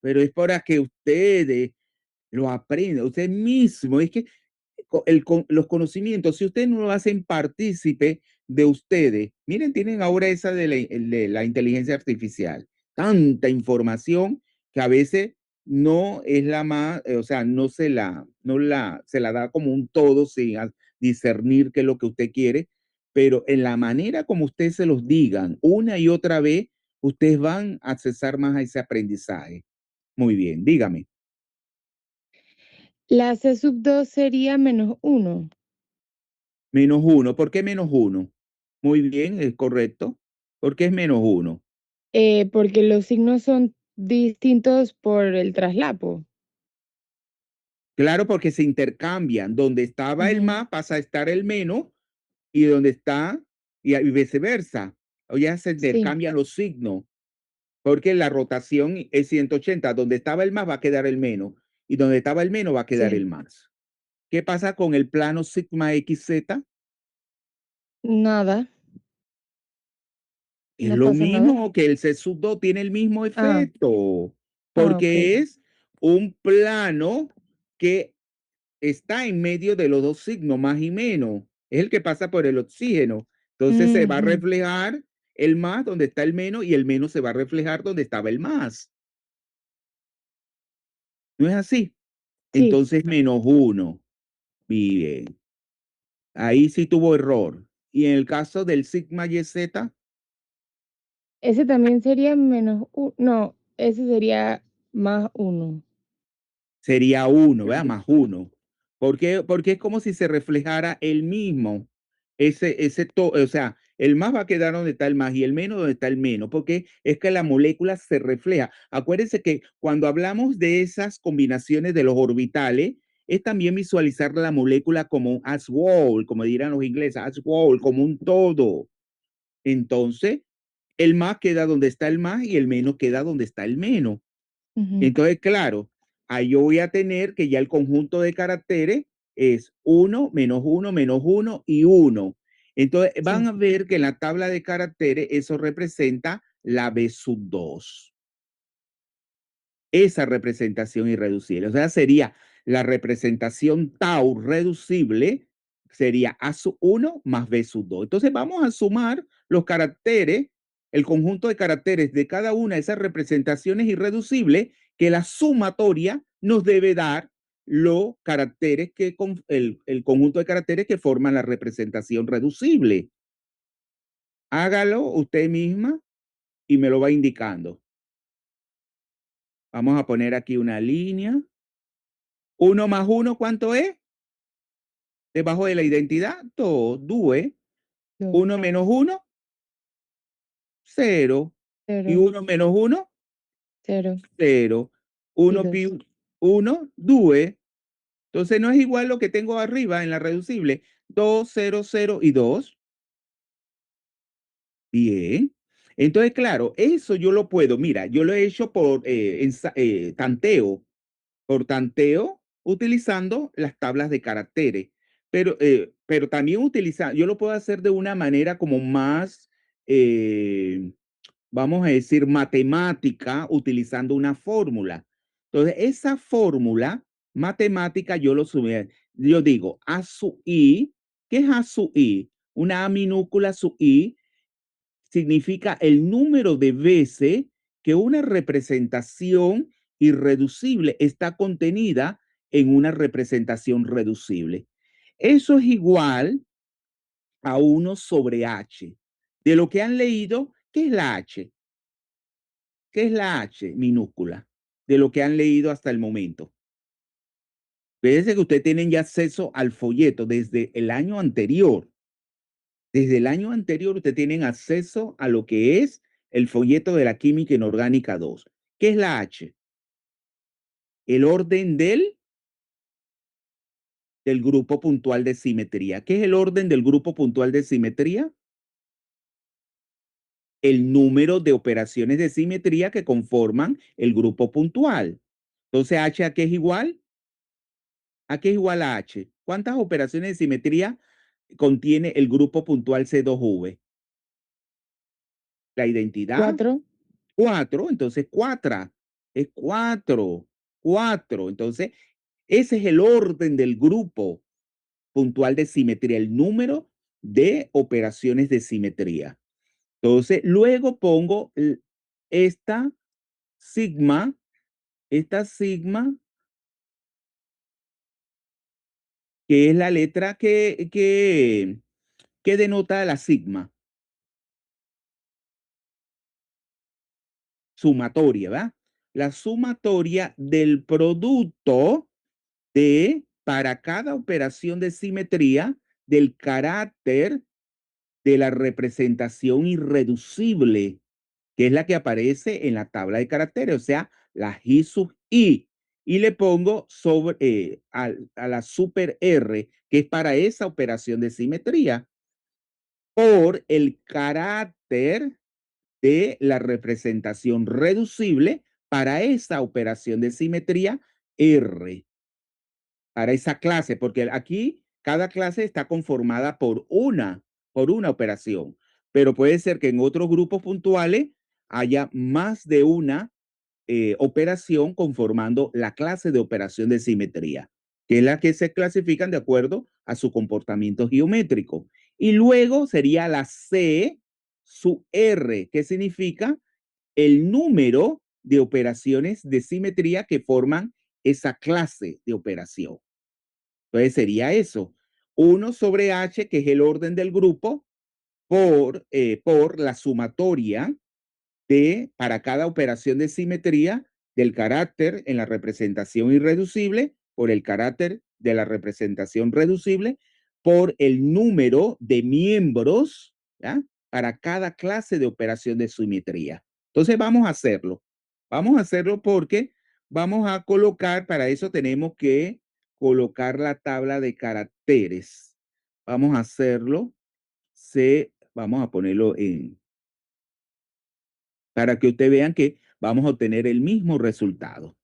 pero es para que ustedes lo aprendan, usted mismo, es que los conocimientos, si ustedes no lo hacen partícipe de ustedes, miren, tienen ahora esa de la inteligencia artificial, tanta información que a veces no es la más, o sea, se la da como un todo sin discernir qué es lo que usted quiere, pero en la manera como ustedes se los digan una y otra vez, ustedes van a accesar más a ese aprendizaje. Muy bien, dígame. La C sub 2 sería -1. -1. ¿Por qué -1? Muy bien, es correcto. ¿Por qué es -1? porque los signos son distintos por el traslapo. Claro, porque se intercambian. Donde estaba el Ujú. más pasa a estar el menos y donde está y viceversa. O ya se Sí, intercambian los signos. Porque la rotación es 180. Donde estaba el más va a quedar el menos. Y donde estaba el menos va a quedar sí. el más. ¿Qué pasa con el plano sigma XZ? Nada, Es no lo pasa nada. mismo que el C sub 2 tiene el mismo Ah, efecto. ok. Porque es un plano que está en medio de los dos signos, más y menos. Es el que pasa por el oxígeno. Entonces se va a Ujú. reflejar el más donde está el menos y el menos se va a reflejar donde estaba el más. ¿No es así? Sí, Entonces -1. Bien. Ahí sí tuvo error. Y en el caso del sigma YZ, ese también sería no, ese sería +1. sería 1, ¿verdad? +1. ¿Por qué? Porque es como si se reflejara el mismo. O sea, el más va a quedar donde está el más y el menos donde está el menos, porque es que la molécula se refleja. Acuérdense que cuando hablamos de esas combinaciones de los orbitales, es también visualizar la molécula como un as whole, como dirán los ingleses, as whole, como un todo. Entonces, el más queda donde está el más y el menos queda donde está el menos. Ujú. Entonces, claro, ahí yo voy a tener que ya el conjunto de caracteres es 1, -1, -1 y 1. Entonces, van Sí. a ver que en la tabla de caracteres eso representa la B sub 2. Esa representación irreducible. O sea, sería la representación tau reducible, sería A sub 1 más B sub 2. Entonces, vamos a sumar los caracteres, el conjunto de caracteres de cada una de esas representaciones irreducibles, que la sumatoria nos debe dar los caracteres que el conjunto de caracteres que forman la representación reducible. Hágalo usted misma y me lo va indicando. Vamos a poner aquí una línea. 1 más 1, ¿cuánto es? Debajo de la identidad, 2, 2. 1 menos 1, 0. Y 0, 1 menos 1, 0 0. y 1 2. più 1, 2. Entonces no es igual lo que tengo arriba en la reducible. 2, 0, 0 y 2. Bien. Entonces, claro, eso yo lo puedo, mira, yo lo he hecho por tanteo. Por tanteo, utilizando las tablas de caracteres. Pero también yo lo puedo hacer de una manera como más, vamos a decir, matemática, utilizando una fórmula. Entonces, esa fórmula matemática yo digo A sub I. ¿Qué es A sub I? Una A minúscula sub I significa el número de veces que una representación irreducible está contenida en una representación reducible. Eso es igual a 1 sobre H. De lo que han leído, ¿qué es la H? ¿Qué es la H minúscula? De lo que han leído hasta el momento. Fíjense que ustedes tienen ya acceso al folleto desde el año anterior. Desde el año anterior ustedes tienen acceso a lo que es el folleto de la química inorgánica 2. ¿Qué es la H? El orden del grupo puntual de simetría. ¿Qué es el orden del grupo puntual de simetría? El número de operaciones de simetría que conforman el grupo puntual. Entonces, H ¿a qué es igual? ¿A qué es igual a H? ¿Cuántas operaciones de simetría contiene el grupo puntual C2V? La identidad. 4. 4, entonces 4. Es 4. 4. Entonces, ese es el orden del grupo puntual de simetría, el número de operaciones de simetría. Entonces, luego pongo esta sigma, que es la letra que denota la sigma. Sumatoria, ¿verdad? La sumatoria del producto para cada operación de simetría, del carácter de la representación irreducible que es la que aparece en la tabla de caracteres, o sea, la I sub I. Y le pongo sobre, a la super R, que es para esa operación de simetría, por el carácter de la representación reducible para esa operación de simetría R, para esa clase, porque aquí cada clase está conformada por una operación, pero puede ser que en otros grupos puntuales haya más de una operación conformando la clase de operación de simetría, que es la que se clasifican de acuerdo a su comportamiento geométrico. Y luego sería la C sub R, que significa el número de operaciones de simetría que forman esa clase de operación. Entonces sería eso, 1 sobre H, que es el orden del grupo, por la sumatoria para cada operación de simetría del carácter en la representación irreducible por el carácter de la representación reducible por el número de miembros, ¿ya?, para cada clase de operación de simetría. Entonces vamos a hacerlo. Vamos a hacerlo porque vamos a colocar, para eso tenemos que colocar la tabla de caracteres. Vamos a hacerlo. Vamos a ponerlo para que ustedes vean que vamos a obtener el mismo resultado.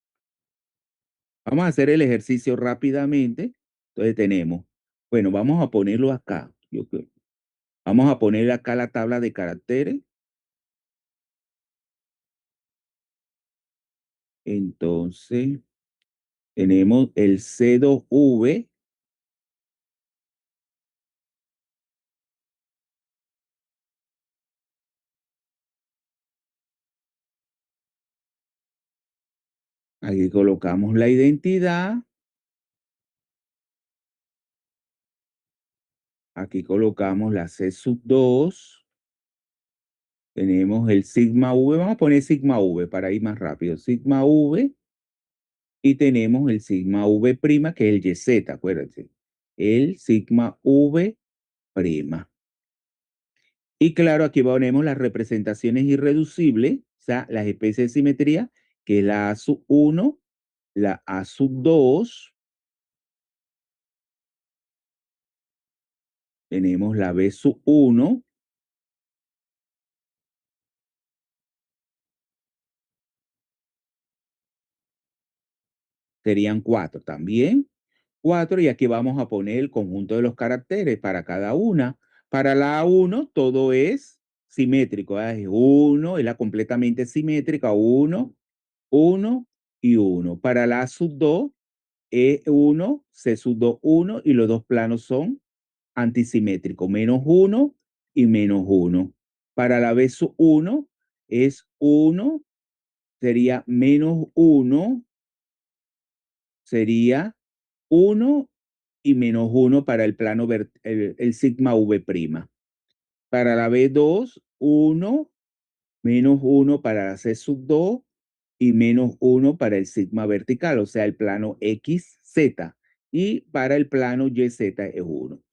Vamos a hacer el ejercicio rápidamente. Entonces tenemos, bueno, vamos a ponerlo acá. Vamos a poner acá la tabla de caracteres. Entonces, tenemos el C2V. Aquí colocamos la identidad. Aquí colocamos la C sub 2. Tenemos el sigma V. Vamos a poner sigma V para ir más rápido. Sigma V. Y tenemos el sigma V', que es el YZ, acuérdense. El sigma V'. Y claro, aquí ponemos las representaciones irreducibles, o sea, las especies de simetría, que es la A sub 1, la A sub 2, tenemos la B sub 1, serían 4 también. 4, y aquí vamos a poner el conjunto de los caracteres para cada una. Para la A1 todo es simétrico, es 1, es la completamente simétrica, 1, 1 y 1. Para la A sub 2 es 1, C sub 2, 1, y los dos planos son antisimétricos, menos 1 y menos 1. Para la B sub 1 es 1, sería menos 1, sería 1 y menos 1 para el plano, el sigma V'. Para la B2, 1, menos 1 para la C sub 2 y menos 1 para el sigma vertical, o sea, el plano XZ. Y para el plano YZ es 1.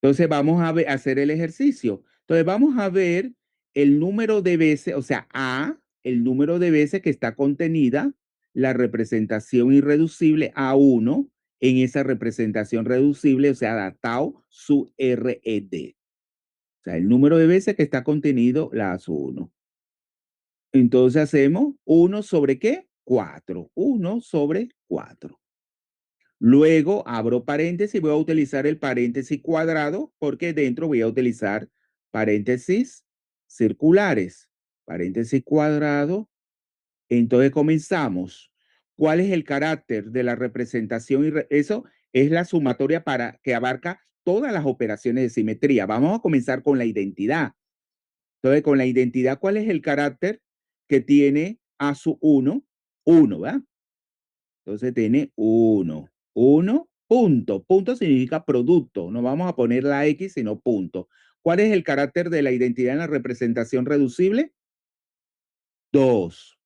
Entonces vamos a hacer el ejercicio. Entonces vamos a ver el número de veces, o sea, el número de veces que está contenida la representación irreducible A1 en esa representación reducible, o sea, la tau sub RED. O sea, el número de veces que está contenido la A sub 1. Entonces hacemos 1 sobre ¿qué? 4. 1 sobre 4. Luego abro paréntesis y voy a utilizar el paréntesis cuadrado porque dentro voy a utilizar paréntesis circulares. Paréntesis cuadrado. Entonces comenzamos. ¿Cuál es el carácter de la representación? Eso es la sumatoria para que abarca todas las operaciones de simetría. Vamos a comenzar con la identidad. Entonces, con la identidad, ¿cuál es el carácter que tiene A sub 1? 1, ¿verdad? Entonces tiene 1. 1, punto. Punto significa producto. No vamos a poner la X, sino punto. ¿Cuál es el carácter de la identidad en la representación reducible? 2.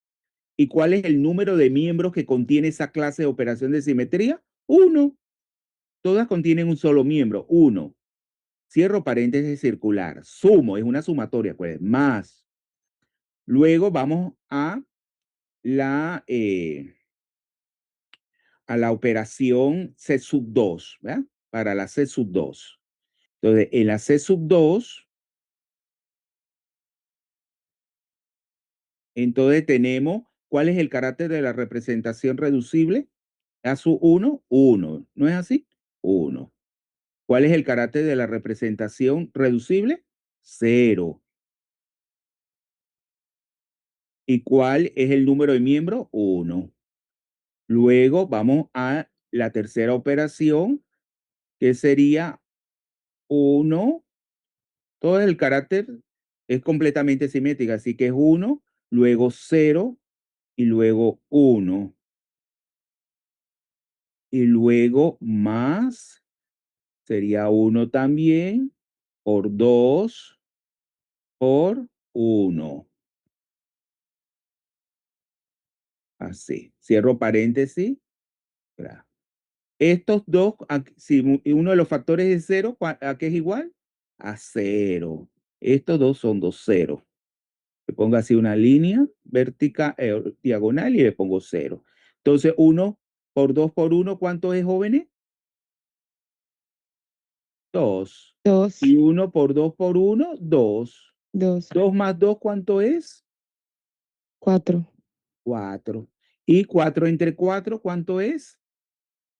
¿Y cuál es el número de miembros que contiene esa clase de operación de simetría? 1. Todas contienen un solo miembro, 1. Cierro paréntesis circular. Sumo, es una sumatoria, pues, más Luego vamos a la operación C sub 2, ¿verdad? Para la C sub 2. Entonces, en la C sub 2, entonces tenemos, ¿cuál es el carácter de la representación reducible? A sub 1, 1. ¿No es así? 1. ¿Cuál es el carácter de la representación reducible? 0. ¿Y cuál es el número de miembros? 1. Luego vamos a la tercera operación, que sería 1. Todo el carácter es completamente simétrico, así que es 1, luego 0 y luego 1. Y luego más sería 1 también por 2 por 1. Así. Cierro paréntesis. Estos dos, si uno de los factores es 0, ¿a qué es igual? A 0. Estos dos son 2 ceros. Le pongo así una línea vertical, diagonal y le pongo 0. Entonces, 1 por 2 por 1, ¿cuánto es, jóvenes? 2. 2, Y 1 por 2 por 1, 2. 2, 2 más 2, ¿cuánto es? 4, 4. Y 4 entre 4, ¿cuánto es?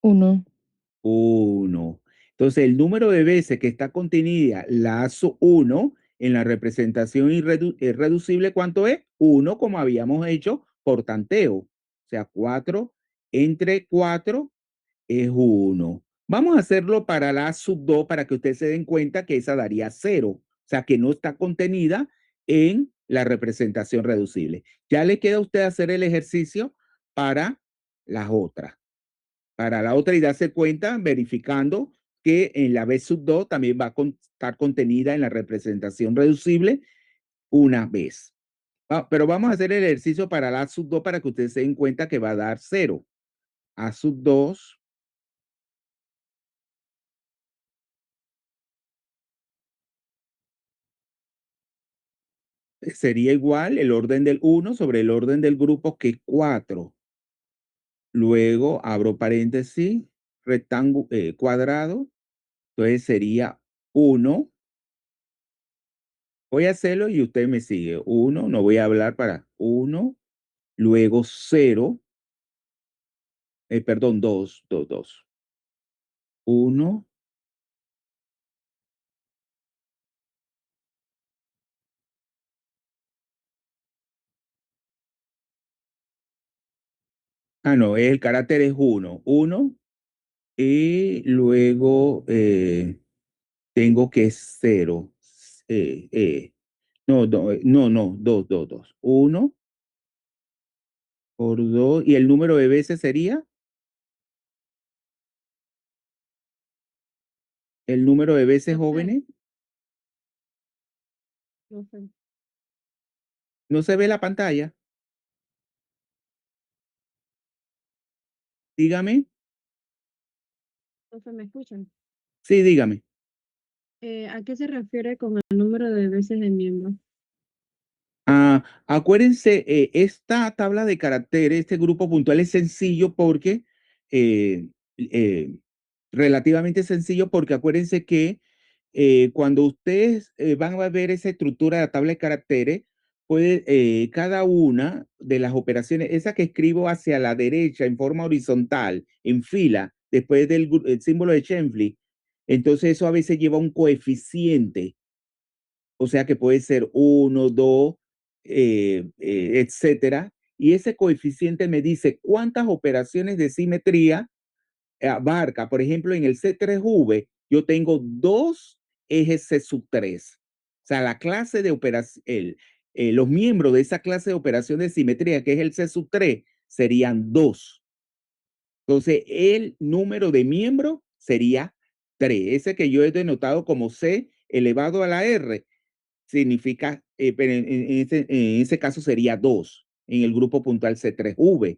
1, 1. Entonces, el número de veces que está contenida la 1 en la representación irreducible, ¿cuánto es? 1, como habíamos hecho por tanteo. O sea, 4 entre 4 es 1. Vamos a hacerlo para la sub 2 para que ustedes se den cuenta que esa daría 0. O sea, que no está contenida en la representación reducible. Ya le queda a usted hacer el ejercicio para las otras. Para la otra y darse cuenta verificando que en la B sub 2 también va a estar contenida en la representación reducible una vez. Pero vamos a hacer el ejercicio para la A sub 2 para que ustedes se den cuenta que va a dar 0. A sub 2 sería igual el orden del 1 sobre el orden del grupo, que es 4. Luego abro paréntesis, rectángulo cuadrado. Entonces sería 1. Voy a hacerlo y usted me sigue. 1, no voy a hablar para 1, luego 0, perdón, 2, 2, 2. 1, no, el carácter es 1, 1, y luego tengo que 0. No, no, 2, 2, 2. 1 por 2, y el número de veces sería, el número de veces, jóvenes, No sé. no se ve la pantalla. Dígame. Profe, ¿me escuchan? Sí, dígame. ¿A qué se refiere con el número de veces de miembro? Acuérdense, esta tabla de caracteres, este grupo puntual es sencillo porque, eh, relativamente sencillo porque acuérdense que cuando ustedes van a ver esa estructura de la tabla de caracteres, puede, cada una de las operaciones, esa que escribo hacia la derecha en forma horizontal, en fila, después del el símbolo de Shenfli, entonces eso a veces lleva un coeficiente. O sea que puede ser 1, 2, etcétera. Y ese coeficiente me dice cuántas operaciones de simetría abarca. Por ejemplo, en el C3V, yo tengo 2 ejes C sub 3. O sea, la clase de operación, los miembros de esa clase de operación de simetría, que es el C sub 3, serían 2. Entonces, el número de miembros sería 3. Ese que yo he denotado como C elevado a la R significa, pero en ese caso sería 2 en el grupo puntual C3V,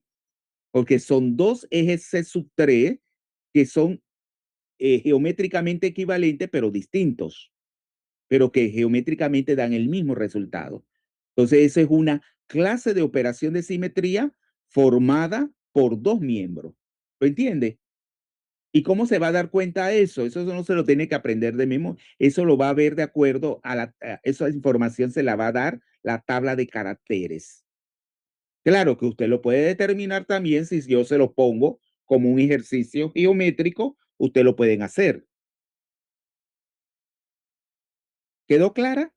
porque son 2 ejes C sub 3 que son geométricamente equivalentes, pero distintos, pero que geométricamente dan el mismo resultado. Entonces, esa es una clase de operación de simetría formada por dos miembros. ¿Lo entiende? ¿Y cómo se va a dar cuenta de eso? Eso no se lo tiene que aprender de memoria. Eso lo va a ver de acuerdo a esa información se la va a dar la tabla de caracteres. Claro que usted lo puede determinar también si yo se lo pongo como un ejercicio geométrico, usted lo pueden hacer. ¿Quedó clara?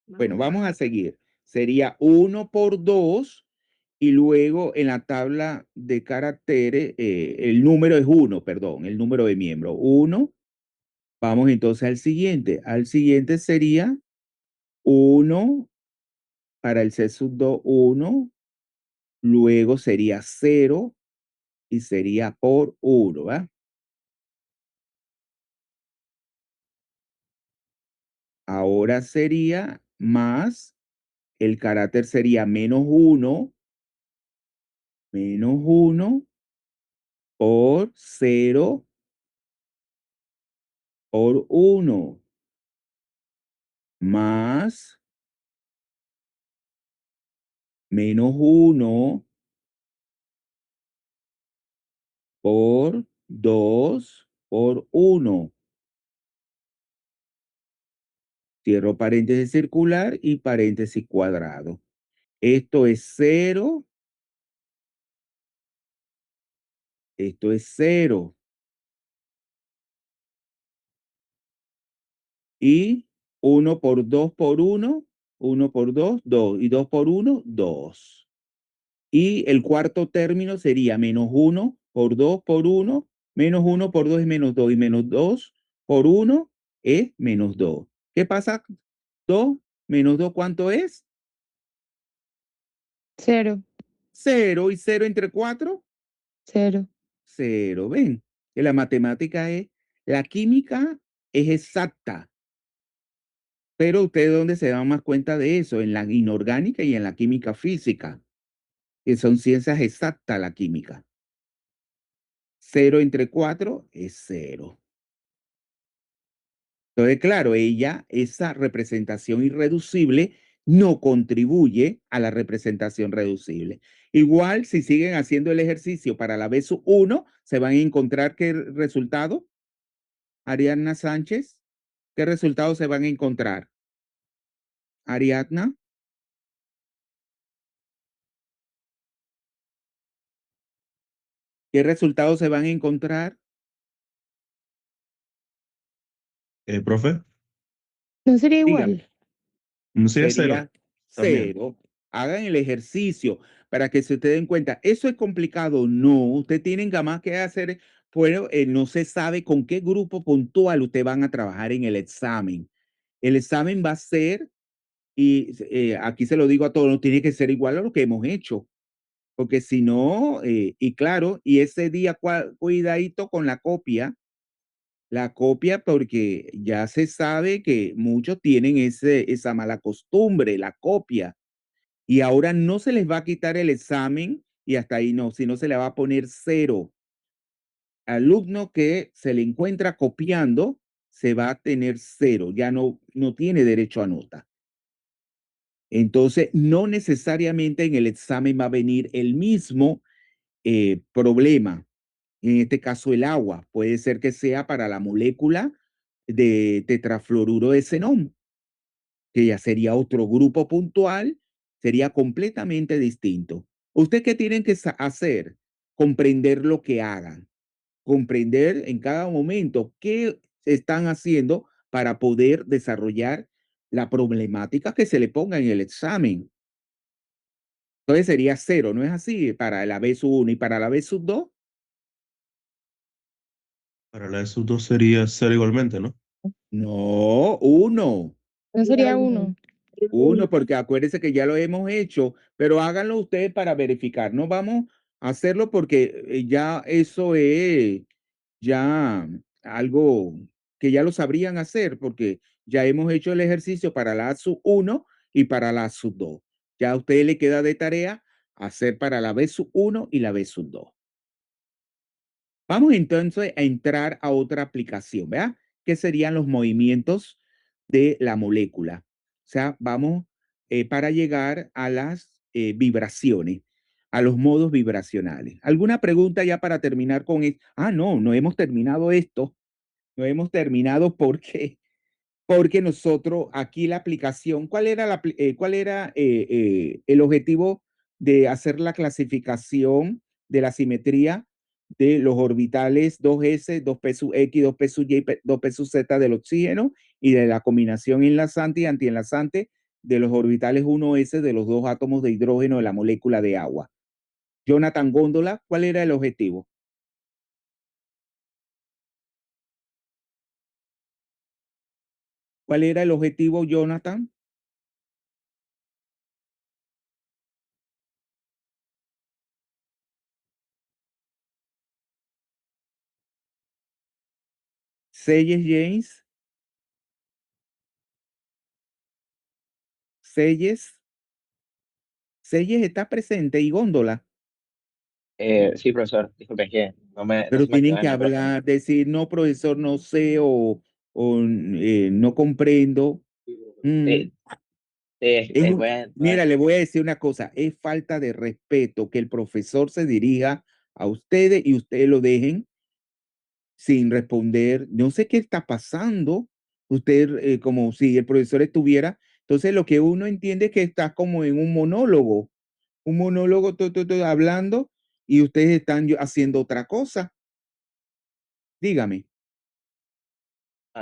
Bueno, vamos a seguir. Sería 1 por 2 y luego en la tabla de caracteres, el número es 1, perdón, el número de miembros. 1. Vamos entonces al siguiente. Al siguiente sería 1 para el C sub 2, 1. Luego sería 0 y sería por 1, ¿va? Ahora sería más, el carácter sería -1 por 0 por 1 más -1 por 2 por 1. Cierro paréntesis circular y paréntesis cuadrado. Esto es 0. Esto es 0. Y 1 por 2 por 1, 1 por 2, 2. Y 2 por 1, 2. Y el cuarto término sería -1 por 2 por 1, -1 por 2 es -2. Y -2 por 1 es -2. ¿Qué pasa? 2 menos 2, ¿cuánto es? 0, 0. ¿Y 0 entre 4? 0. 0. Ven, que la matemática es, la química es exacta. Pero ustedes, ¿dónde se dan más cuenta de eso? En la inorgánica y en la química física, que son ciencias exactas la química. 0 entre 4 es 0. Entonces, claro, esa representación irreducible no contribuye a la representación reducible. Igual, si siguen haciendo el ejercicio para la B sub 1, se van a encontrar ¿qué resultado? Ariadna Sánchez, ¿qué resultados se van a encontrar? Ariadna. ¿Qué resultados se van a encontrar? Profe, ¿No sería Dígame. igual? no sería 0 Sería también. 0. Hagan el ejercicio para que se te den cuenta. ¿Eso es complicado? No. Usted tiene nada más que hacer, pero no se sabe con qué grupo puntual usted van a trabajar en el examen. El examen va a ser, y aquí se lo digo a todos, no tiene que ser igual a lo que hemos hecho. Porque si no, y claro, y ese día cuidadito con la copia, porque ya se sabe que muchos tienen esa mala costumbre, la copia. Y ahora no se les va a quitar el examen y hasta ahí no, sino se le va a poner 0. Alumno que se le encuentra copiando, se va a tener 0, ya no tiene derecho a nota. Entonces, no necesariamente en el examen va a venir el mismo problema. En este caso, el agua. Puede ser que sea para la molécula de tetrafluoruro de xenón, que ya sería otro grupo puntual, sería completamente distinto. ¿Usted qué tienen que hacer? Comprender lo que hagan, comprender en cada momento qué están haciendo para poder desarrollar la problemática que se le ponga en el examen. Entonces sería 0, ¿no es así? Para la B sub 1 y para la B sub 2. Para la de sub 2 sería 0 igualmente, ¿no? No, 1. ¿No sería 1? 1, porque acuérdense que ya lo hemos hecho, pero háganlo ustedes para verificar. No vamos a hacerlo porque ya eso es ya algo que ya lo sabrían hacer, porque ya hemos hecho el ejercicio para la sub 1 y para la sub 2. Ya a ustedes le queda de tarea hacer para la B sub 1 y la B sub 2. Vamos entonces a entrar a otra aplicación, ¿verdad? que serían los movimientos de la molécula. O sea, vamos para llegar a las vibraciones, a los modos vibracionales. ¿Alguna pregunta ya para terminar con esto? Ah, no hemos terminado esto. No hemos terminado porque nosotros aquí la aplicación, ¿cuál era el objetivo de hacer la clasificación de la simetría de los orbitales 2s, 2p sub x, 2p sub y, 2p sub z del oxígeno y de la combinación enlazante y antienlazante de los orbitales 1s de los dos átomos de hidrógeno de la molécula de agua? Jonathan Góndola, ¿cuál era el objetivo? ¿Cuál era el objetivo, Jonathan? Selles James. Selles está presente y Góndola. Sí, profesor, disculpe, es que no Pero se me tienen activa que el micrófono. hablar, decir, no, profesor, no sé o no comprendo. Sí, Es bueno, mira, le voy a decir una cosa, es falta de respeto que el profesor se dirija a ustedes y ustedes lo dejen sin responder. No sé qué está pasando. Usted, como si el profesor estuviera. Entonces, lo que uno entiende es que está como en un monólogo hablando y ustedes están haciendo otra cosa. Dígame.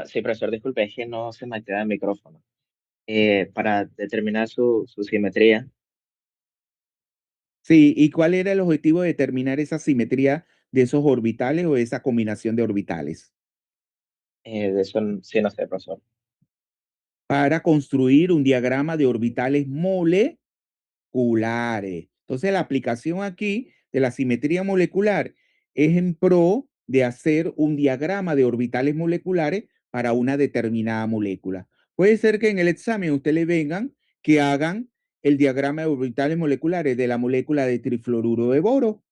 sí, profesor, disculpe, es que no se me activa el micrófono. Para determinar su simetría, Sí, ¿y cuál era el objetivo de determinar esa simetría de esos orbitales o esa combinación de orbitales? de eso sí no sé, profesor. Para construir un diagrama de orbitales moleculares. Entonces, la aplicación aquí de la simetría molecular es en pro de hacer un diagrama de orbitales moleculares para una determinada molécula. Puede ser que en el examen usted le vengan que hagan el diagrama de orbitales moleculares de la molécula de trifluoruro de boro.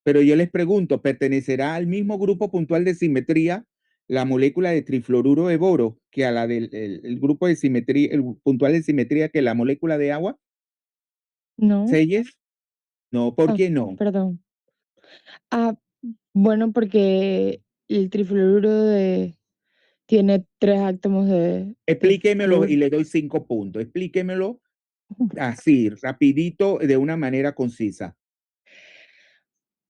Pero yo les pregunto, ¿pertenecerá al mismo grupo puntual de simetría la molécula de trifluoruro de boro que a la del el grupo de simetría, el puntual de simetría que la molécula de agua? No. ¿Selles? No, ¿por Ah, qué no? perdón. Ah, bueno, porque el tiene 3 átomos de Explíquemelo flúor. y le doy 5 puntos. Explíquemelo así, rapidito, de una manera concisa.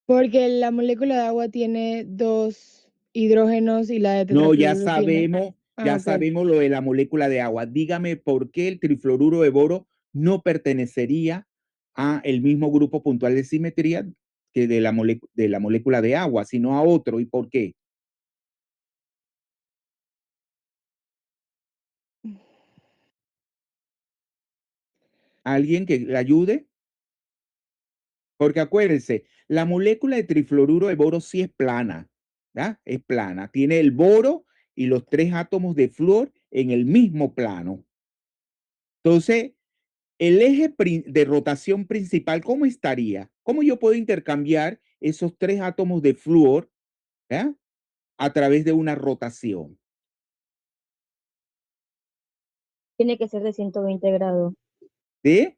Porque la molécula de agua tiene 2 hidrógenos y la de No, tetrafluoruro tiene. Ah, ya ok. sabemos lo de la molécula de agua. Dígame por qué el trifluoruro de boro no pertenecería a el mismo grupo puntual de simetría que de la molécula de agua, sino a otro. ¿Y por qué? ¿Alguien que le ayude? Porque acuérdense, la molécula de trifluoruro de boro sí es plana, ¿ya? Es plana. Tiene el boro y los 3 átomos de flúor en el mismo plano. Entonces, el eje de rotación principal, ¿cómo estaría? ¿Cómo yo puedo intercambiar esos 3 átomos de flúor, ¿ya? A través de una rotación? Tiene que ser de 120 grados. ¿De?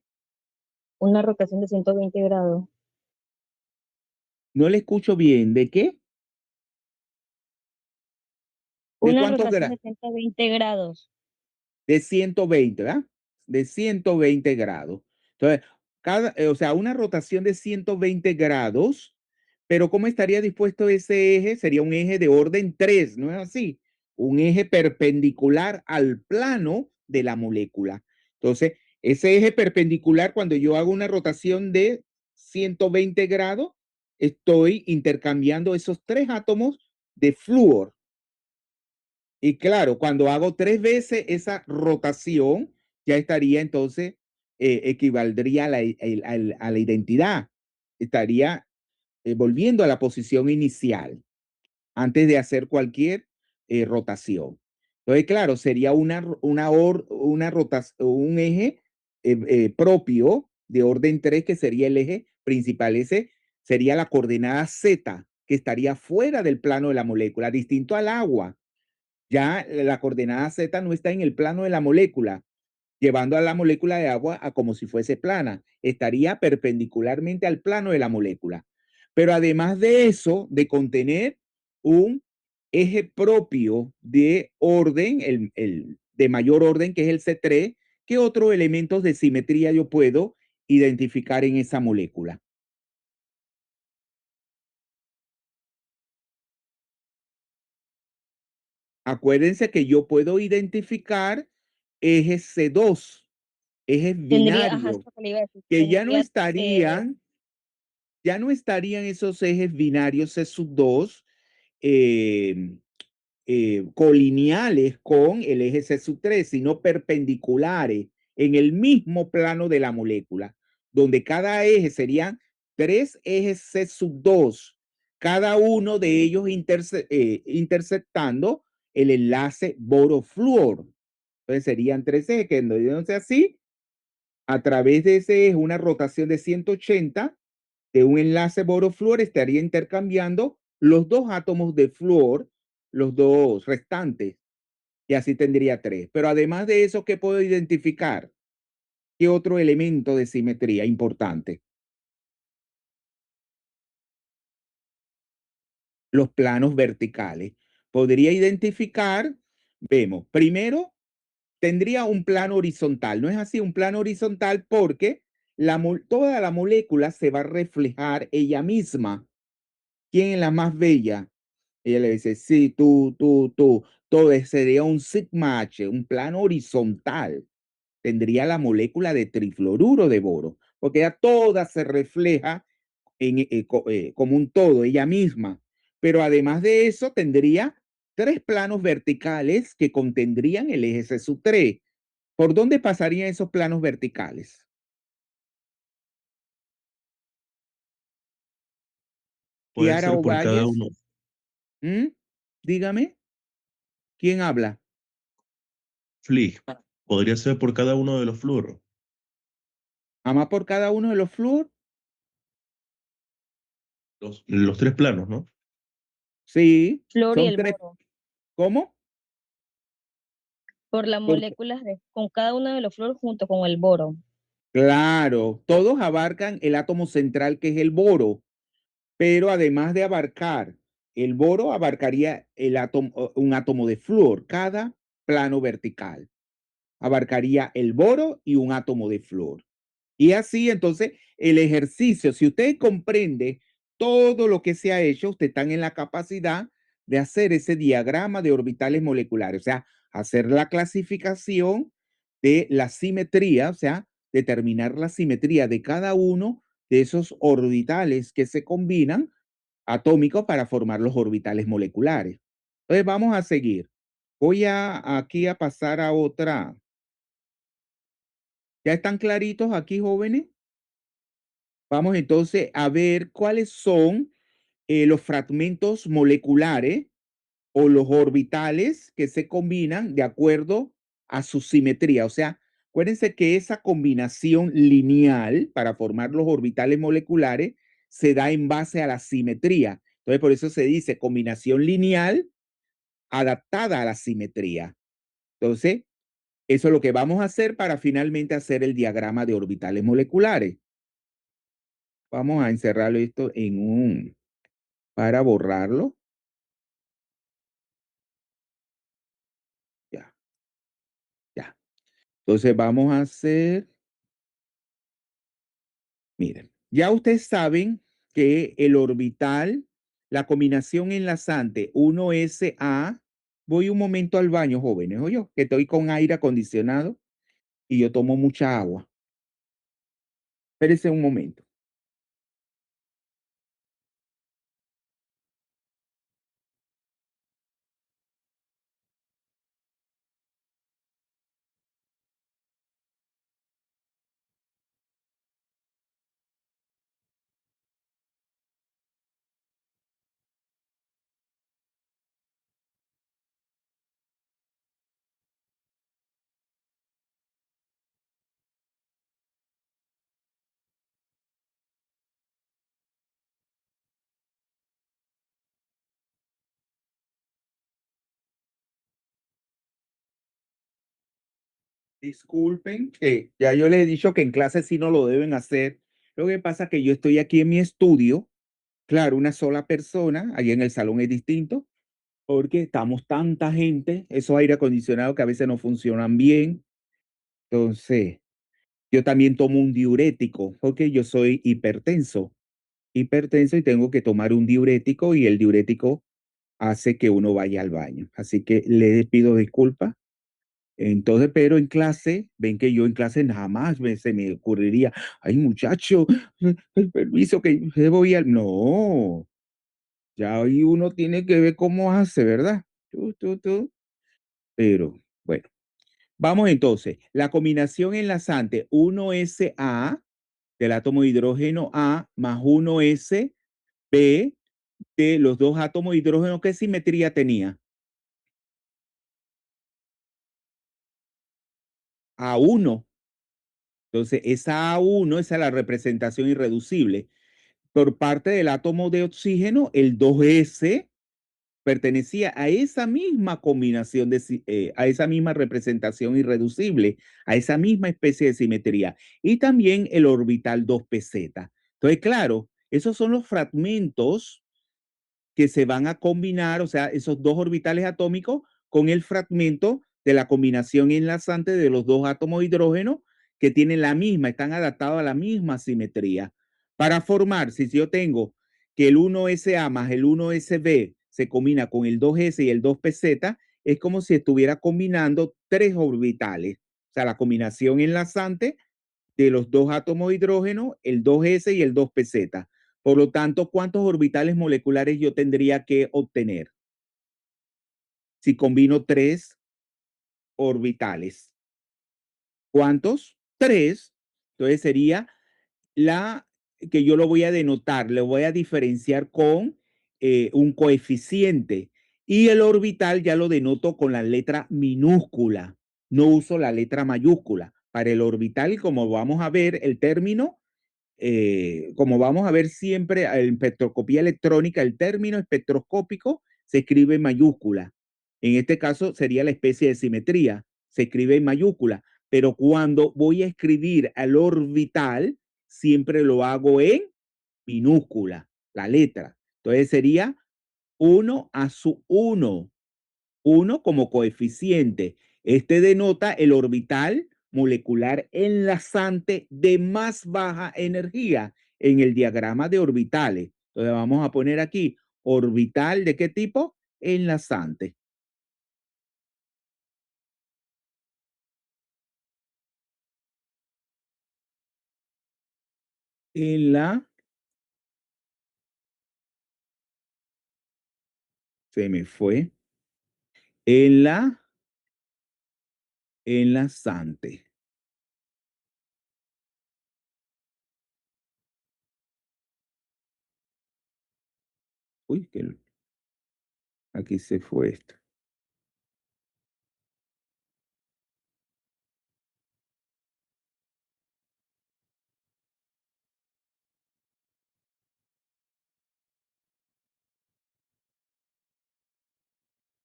Una rotación de 120 grados. No le escucho bien. ¿De qué? ¿De Una cuántos rotación de grados? 120 grados. De 120, ¿verdad? De 120 grados. Entonces, o sea, una rotación de 120 grados, pero ¿cómo estaría dispuesto ese eje? Sería un eje de orden 3, ¿no es así? Un eje perpendicular al plano de la molécula. Entonces, ese eje perpendicular, cuando yo hago una rotación de 120 grados, estoy intercambiando esos 3 átomos de flúor. Y claro, cuando hago 3 veces esa rotación, ya estaría entonces, equivaldría a la identidad. Estaría volviendo a la posición inicial antes de hacer cualquier rotación. Entonces, claro, sería un eje propio de orden 3, que sería el eje principal. Ese sería la coordenada Z, que estaría fuera del plano de la molécula, distinto al agua. Ya la coordenada Z no está en el plano de la molécula, llevando a la molécula de agua a como si fuese plana. Estaría perpendicularmente al plano de la molécula. Pero además de eso, de contener un eje propio de orden, de mayor orden, que es el C3, ¿qué otros elementos de simetría yo puedo identificar en esa molécula? Acuérdense que yo puedo identificar ejes C2, ejes Tendría, ajá, binarios, eso que le iba a decir, que tendría, ya no estarían esos ejes binarios C2 colineales con el eje C3, sino perpendiculares en el mismo plano de la molécula, donde cada eje serían 3 ejes C2, cada uno de ellos interceptando el enlace boro-flúor. Entonces serían 3 ejes que no sea así, a través de ese eje una rotación de 180 de un enlace boro-flúor estaría intercambiando los dos átomos de flúor, los dos restantes, y así tendría 3. Pero además de eso, ¿qué puedo identificar? ¿Qué otro elemento de simetría importante? Los planos verticales. Podría identificar, vemos, primero tendría un plano horizontal. No es así, un plano horizontal porque toda la molécula se va a reflejar ella misma. ¿Quién es la más bella? Ella le dice, sí, tú. Todo sería un sigma H, un plano horizontal. Tendría la molécula de trifluoruro de boro, porque ya toda se refleja como un todo, ella misma. Pero además de eso, tendría 3 planos verticales que contendrían el eje C sub 3. ¿Por dónde pasarían esos planos verticales? Puede Tiara ser por cada Ovalles, uno. dígame, ¿quién habla? Flick, podría ser por cada uno de los fluoros. ¿Ama por cada uno de los flúor? Los 3 planos, ¿no? Sí, flúor y son el 3. boro, ¿Cómo? por las Por, moléculas con cada uno de los flúor junto con el boro. claro, todos abarcan el átomo central que es el boro, pero además de abarcar el boro, abarcaría un átomo de flúor, cada plano vertical. Abarcaría el boro y un átomo de flúor. Y así, entonces, el ejercicio, si usted comprende todo lo que se ha hecho, usted está en la capacidad de hacer ese diagrama de orbitales moleculares, o sea, hacer la clasificación de la simetría, o sea, determinar la simetría de cada uno de esos orbitales que se combinan atómicos para formar los orbitales moleculares. Entonces, vamos a seguir. Voy aquí a pasar a otra. ¿Ya están claritos aquí, jóvenes? Vamos entonces a ver cuáles son los fragmentos moleculares o los orbitales que se combinan de acuerdo a su simetría. O sea, acuérdense que esa combinación lineal para formar los orbitales moleculares se da en base a la simetría. Entonces, por eso se dice combinación lineal adaptada a la simetría. Entonces, eso es lo que vamos a hacer para finalmente hacer el diagrama de orbitales moleculares. Vamos a encerrarlo esto para borrarlo. Ya, ya. Entonces vamos a hacer, miren, ya ustedes saben que el orbital, la combinación enlazante 1SA, voy un momento al baño, jóvenes, oye, que estoy con aire acondicionado y yo tomo mucha agua. Espérense un momento. Disculpen, que ya yo les he dicho que en clase sí no lo deben hacer. Lo que pasa es que yo estoy aquí en mi estudio, claro, una sola persona, allí en el salón es distinto, porque estamos tanta gente, esos aire acondicionados que a veces no funcionan bien. Entonces, yo también tomo un diurético, porque yo soy hipertenso y tengo que tomar un diurético y el diurético hace que uno vaya al baño. Así que les pido disculpas. Entonces, pero en clase, ven que yo en clase nada más se me ocurriría, ay muchacho, el permiso que debo ir al... No, ya ahí uno tiene que ver cómo hace, ¿verdad? Tú. Pero, bueno, vamos entonces. La combinación enlazante 1SA del átomo de hidrógeno A más 1S B de los dos átomos de hidrógeno, ¿qué simetría tenía? A1. Entonces, esa A1, esa es la representación irreducible. Por parte del átomo de oxígeno, el 2S pertenecía a esa misma combinación, a esa misma representación irreducible, a esa misma especie de simetría. Y también el orbital 2pz. Entonces, claro, esos son los fragmentos que se van a combinar, o sea, esos dos orbitales atómicos con el fragmento de la combinación enlazante de los dos átomos de hidrógeno que tienen la misma, están adaptados a la misma simetría. Para formar, si yo tengo que el 1SA más el 1SB se combina con el 2S y el 2pz, es como si estuviera combinando tres orbitales. O sea, la combinación enlazante de los dos átomos de hidrógeno, el 2S y el 2pz. Por lo tanto, ¿cuántos orbitales moleculares yo tendría que obtener si combino tres orbitales? ¿Cuántos? Tres. Entonces sería la que yo lo voy a denotar, lo voy a diferenciar con un coeficiente. Y el orbital ya lo denoto con la letra minúscula. No uso la letra mayúscula. Para el orbital, como vamos a ver, el término como vamos a ver siempre en espectroscopía electrónica, el término espectroscópico se escribe en mayúscula. En este caso sería la especie de simetría, se escribe en mayúscula, pero cuando voy a escribir al orbital, siempre lo hago en minúscula, la letra. Entonces sería 1 como coeficiente. Este denota el orbital molecular enlazante de más baja energía en el diagrama de orbitales. Entonces vamos a poner aquí orbital de qué tipo? Enlazante. Se me fue. Enlazante. Uy, que aquí se fue esto.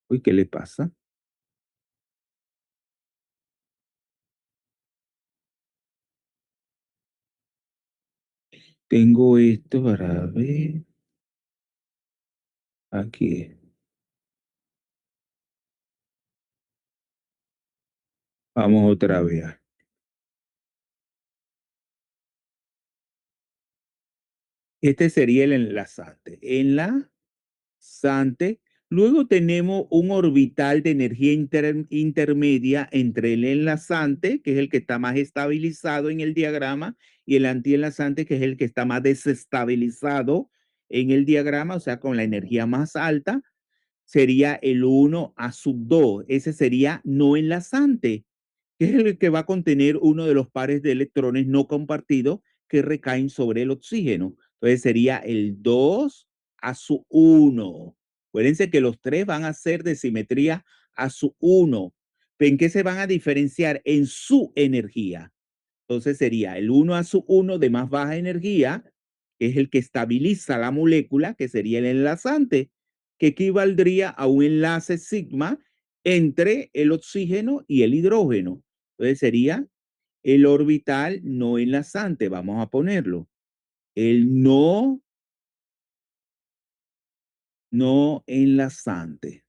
Uy, ¿qué le pasa? Tengo esto para ver. Aquí. Vamos otra vez. Este sería el enlazante. Enlazante. Luego tenemos un orbital de energía intermedia entre el enlazante, que es el que está más estabilizado en el diagrama, y el antienlazante, que es el que está más desestabilizado en el diagrama, o sea, con la energía más alta, sería el 1A2. Ese sería no enlazante, que es el que va a contener uno de los pares de electrones no compartidos que recaen sobre el oxígeno. Entonces sería el 2A1. Acuérdense que los tres van a ser de simetría A1. ¿En qué se van a diferenciar? En su energía. Entonces sería el 1A1 de más baja energía, que es el que estabiliza la molécula, que sería el enlazante, que equivaldría a un enlace sigma entre el oxígeno y el hidrógeno. Entonces sería el orbital no enlazante. Vamos a ponerlo. El no enlazante.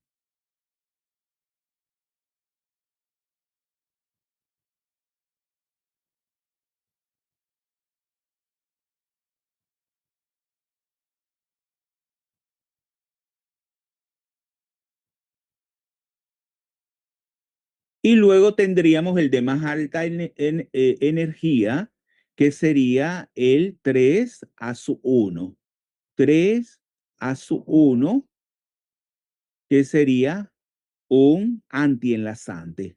Y luego tendríamos el de más alta energía, que sería el 3 a su 1. 3 a su 1, que sería un antienlazante.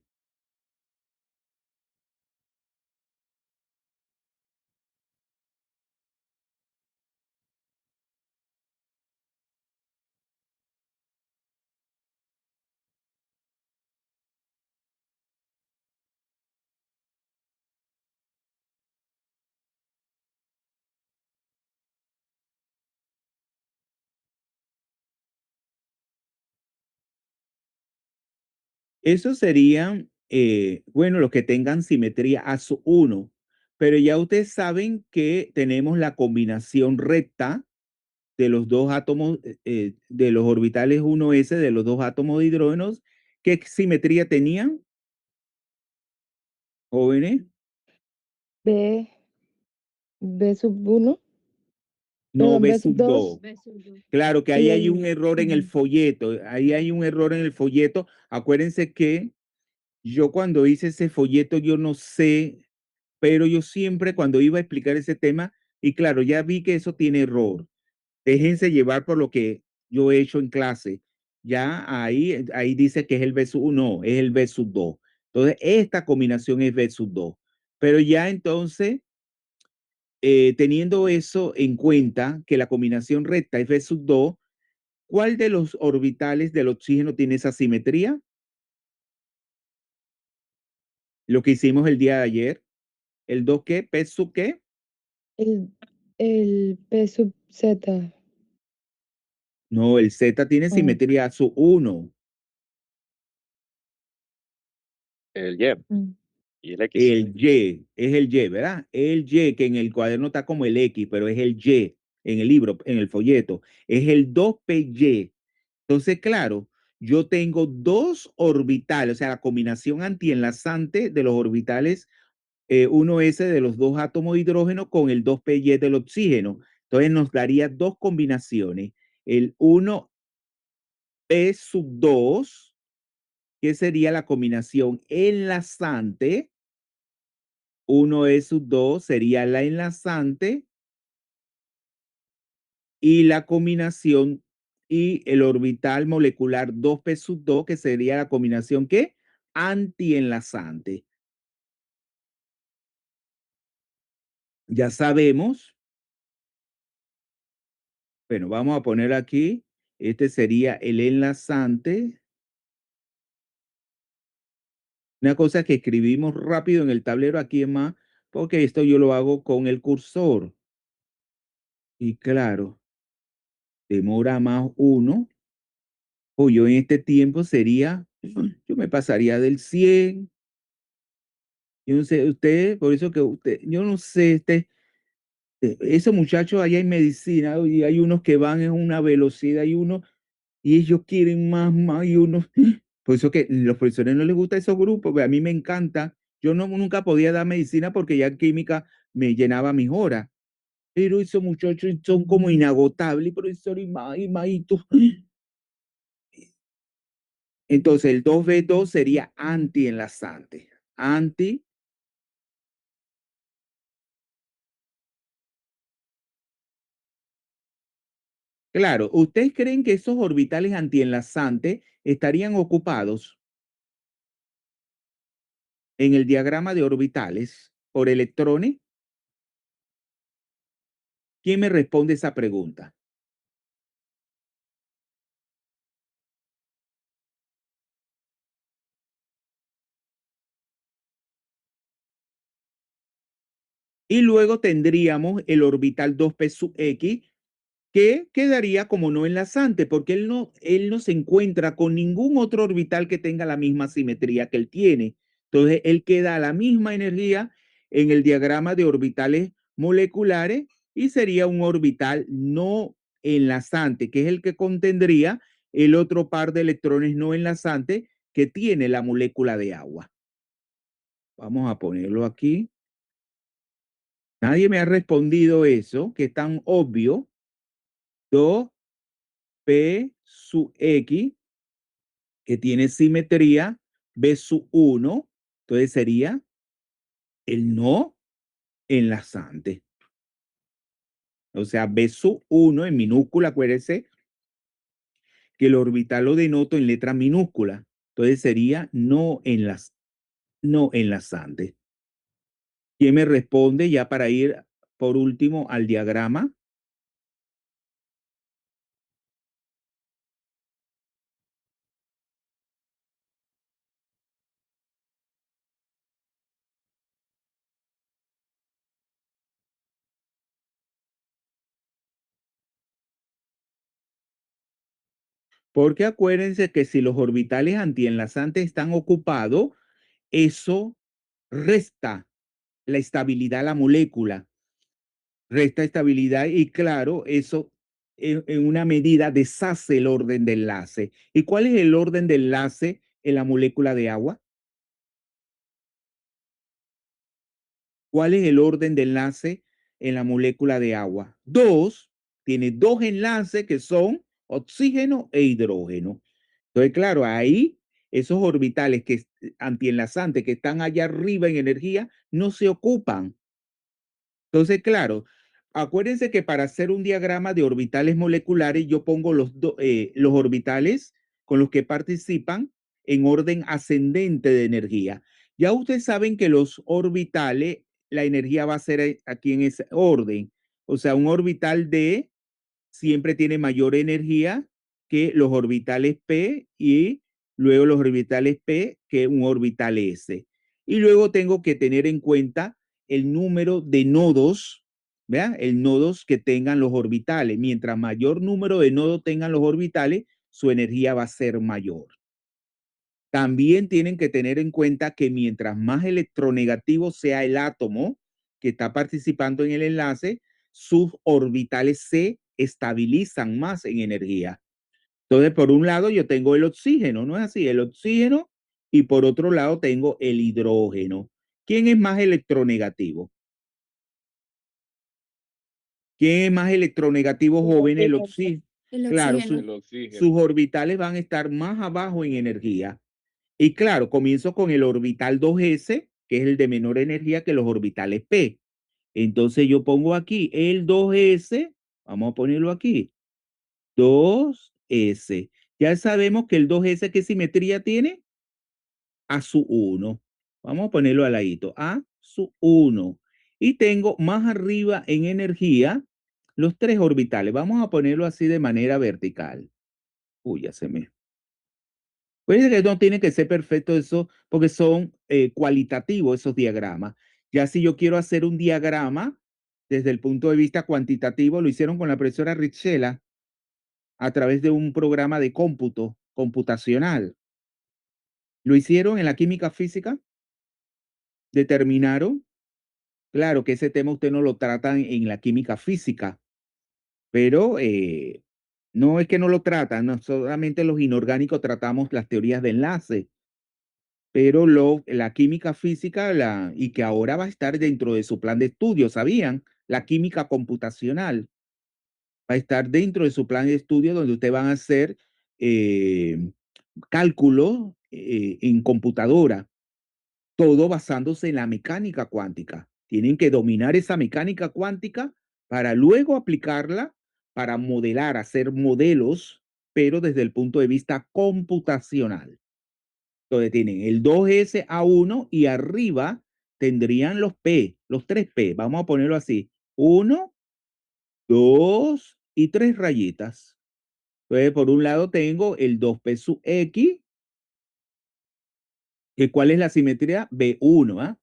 Esos serían, bueno, los que tengan simetría a su 1, pero ya ustedes saben que tenemos la combinación recta de los dos átomos, de los orbitales 1s de los dos átomos de hidrógenos. ¿Qué simetría tenían, jóvenes? B sub 1. No, Perdón, B B sub sub 2. 2. Claro que Y ahí hay el, un error en el folleto. Ahí hay un error en el folleto. Acuérdense que yo cuando hice ese folleto, yo no sé, pero yo siempre cuando iba a explicar ese tema, y claro, ya vi que eso tiene error. Déjense llevar por lo que yo he hecho en clase. Ya ahí dice que es el B sub 1, no, es el B sub 2. Entonces, esta combinación es B sub 2. Pero ya entonces, teniendo eso en cuenta, que la combinación recta es B sub 2, ¿cuál de los orbitales del oxígeno tiene esa simetría? Lo que hicimos el día de ayer. ¿El 2 qué? ¿P sub qué? el P sub Z. No, el Z tiene simetría a su 1. El Y Mm. y el X. El Y, es el Y, ¿verdad? El Y, que en el cuaderno está como el X, pero es el Y en el libro, en el folleto. Es el 2PY. Entonces, claro, yo tengo dos orbitales, o sea, la combinación antienlazante de los orbitales 1s de los dos átomos de hidrógeno con el 2PY del oxígeno. Entonces, nos daría dos combinaciones. El 1P sub 2, que sería la combinación enlazante. 1E sub 2 sería la enlazante y la combinación y el orbital molecular 2P sub 2, que sería la combinación ¿qué? Antienlazante. Ya sabemos. Bueno, vamos a poner aquí. Este sería el enlazante. Una cosa que escribimos rápido en el tablero aquí es más, porque esto yo lo hago con el cursor. Y claro, demora más 1. O yo en este tiempo sería, yo me pasaría del 100. Yo no sé, usted, por eso que usted, yo no sé, esos muchachos allá en medicina, y hay unos que van en una velocidad y ellos quieren más, y uno, por eso que los profesores no les gusta esos grupos, a mí me encanta. Yo nunca podía dar medicina porque ya en química me llenaba mis horas. Pero esos muchachos son como inagotables, profesor, y tú. Entonces, el 2B2 sería antienlazante. Anti. Claro, ¿ustedes creen que esos orbitales antienlazantes estarían ocupados en el diagrama de orbitales por electrones? ¿Quién me responde esa pregunta? Y luego tendríamos el orbital 2p sub x, que quedaría como no enlazante, porque él no se encuentra con ningún otro orbital que tenga la misma simetría que él tiene. Entonces, él queda a la misma energía en el diagrama de orbitales moleculares y sería un orbital no enlazante, que es el que contendría el otro par de electrones no enlazantes que tiene la molécula de agua. Vamos a ponerlo aquí. Nadie me ha respondido eso, que es tan obvio. 2p sub x, que tiene simetría b sub 1, entonces sería el no enlazante. O sea, b sub 1 en minúscula, acuérdense que el orbital lo denoto en letra minúscula. Entonces sería no enlazante. ¿Quién me responde ya para ir por último al diagrama? Porque acuérdense que si los orbitales antienlazantes están ocupados, eso resta la estabilidad a la molécula, resta estabilidad y claro, eso en una medida deshace el orden de enlace. ¿Y cuál es el orden de enlace en la molécula de agua? ¿Cuál es el orden de enlace en la molécula de agua? Tiene dos enlaces que son oxígeno e hidrógeno. Entonces, claro, ahí esos orbitales antienlazantes que están allá arriba en energía no se ocupan. Entonces, claro, acuérdense que para hacer un diagrama de orbitales moleculares, yo pongo los orbitales con los que participan en orden ascendente de energía. Ya ustedes saben que los orbitales, la energía va a ser aquí en ese orden. O sea, un orbital D siempre tiene mayor energía que los orbitales p y luego los orbitales p que un orbital s. Y luego tengo que tener en cuenta el número de nodos, ¿verdad? El nodos que tengan los orbitales. Mientras mayor número de nodos tengan los orbitales, su energía va a ser mayor. También tienen que tener en cuenta que mientras más electronegativo sea el átomo que está participando en el enlace, sus orbitales se estabilizan más en energía. Entonces, por un lado yo tengo el oxígeno, ¿no es así? El oxígeno y por otro lado tengo el hidrógeno. ¿Quién es más electronegativo? ¿Quién es más electronegativo, joven? El oxígeno. El Claro, oxígeno. sus orbitales van a estar más abajo en energía. Y claro, comienzo con el orbital 2s, que es el de menor energía que los orbitales p. Entonces yo pongo aquí el 2s, vamos a ponerlo aquí, 2s. Ya sabemos que el 2s, ¿qué simetría tiene? A su 1. Vamos a ponerlo al ladito, a su 1. Y tengo más arriba en energía los tres orbitales. Vamos a ponerlo así de manera vertical. Uy, ya se me... Pues que no tiene que ser perfecto eso, porque son cualitativos esos diagramas. Ya si yo quiero hacer un diagrama desde el punto de vista cuantitativo, lo hicieron con la profesora Richela a través de un programa de cómputo computacional. Lo hicieron en la química física, determinaron, claro que ese tema usted no lo tratan en la química física, pero no es que no lo tratan, no solamente los inorgánicos tratamos las teorías de enlace. Pero la química física, y que ahora va a estar dentro de su plan de estudio, ¿sabían? La química computacional va a estar dentro de su plan de estudio donde ustedes van a hacer cálculos en computadora, todo basándose en la mecánica cuántica. Tienen que dominar esa mecánica cuántica para luego aplicarla para modelar, hacer modelos, pero desde el punto de vista computacional. Entonces tienen el 2s a 1 y arriba tendrían los P, los 3P. Vamos a ponerlo así. 1, 2 y 3 rayitas. Entonces, por un lado tengo el 2P sub X. ¿Cuál es la simetría? B1, ¿ah?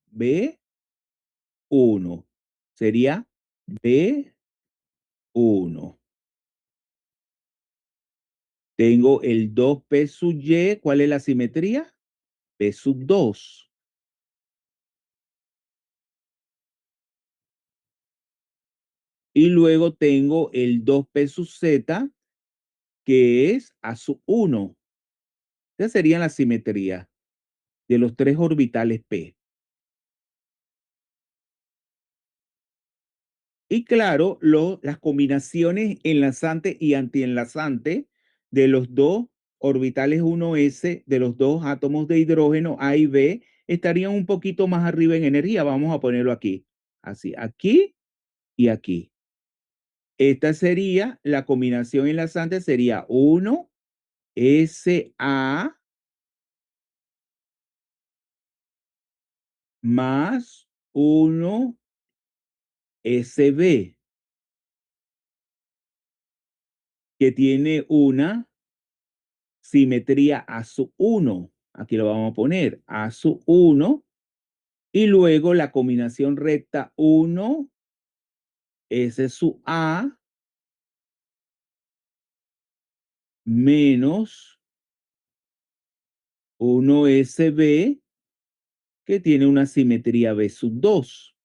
B1. Sería B1. Tengo el 2P sub Y. ¿Cuál es la simetría? P sub 2. Y luego tengo el 2p sub z, que es a sub 1. Esa sería la simetría de los tres orbitales p. Y claro, las combinaciones enlazante y antienlazante de los dos orbitales 1s de los dos átomos de hidrógeno A y B estarían un poquito más arriba en energía. Vamos a ponerlo aquí. Así, aquí y aquí. Esta sería la combinación enlazante, sería 1SA más 1SB, que tiene una simetría a sub 1. Aquí lo vamos a poner a sub 1. Y luego la combinación recta 1 S sub A menos 1SB, que tiene una simetría B sub 2.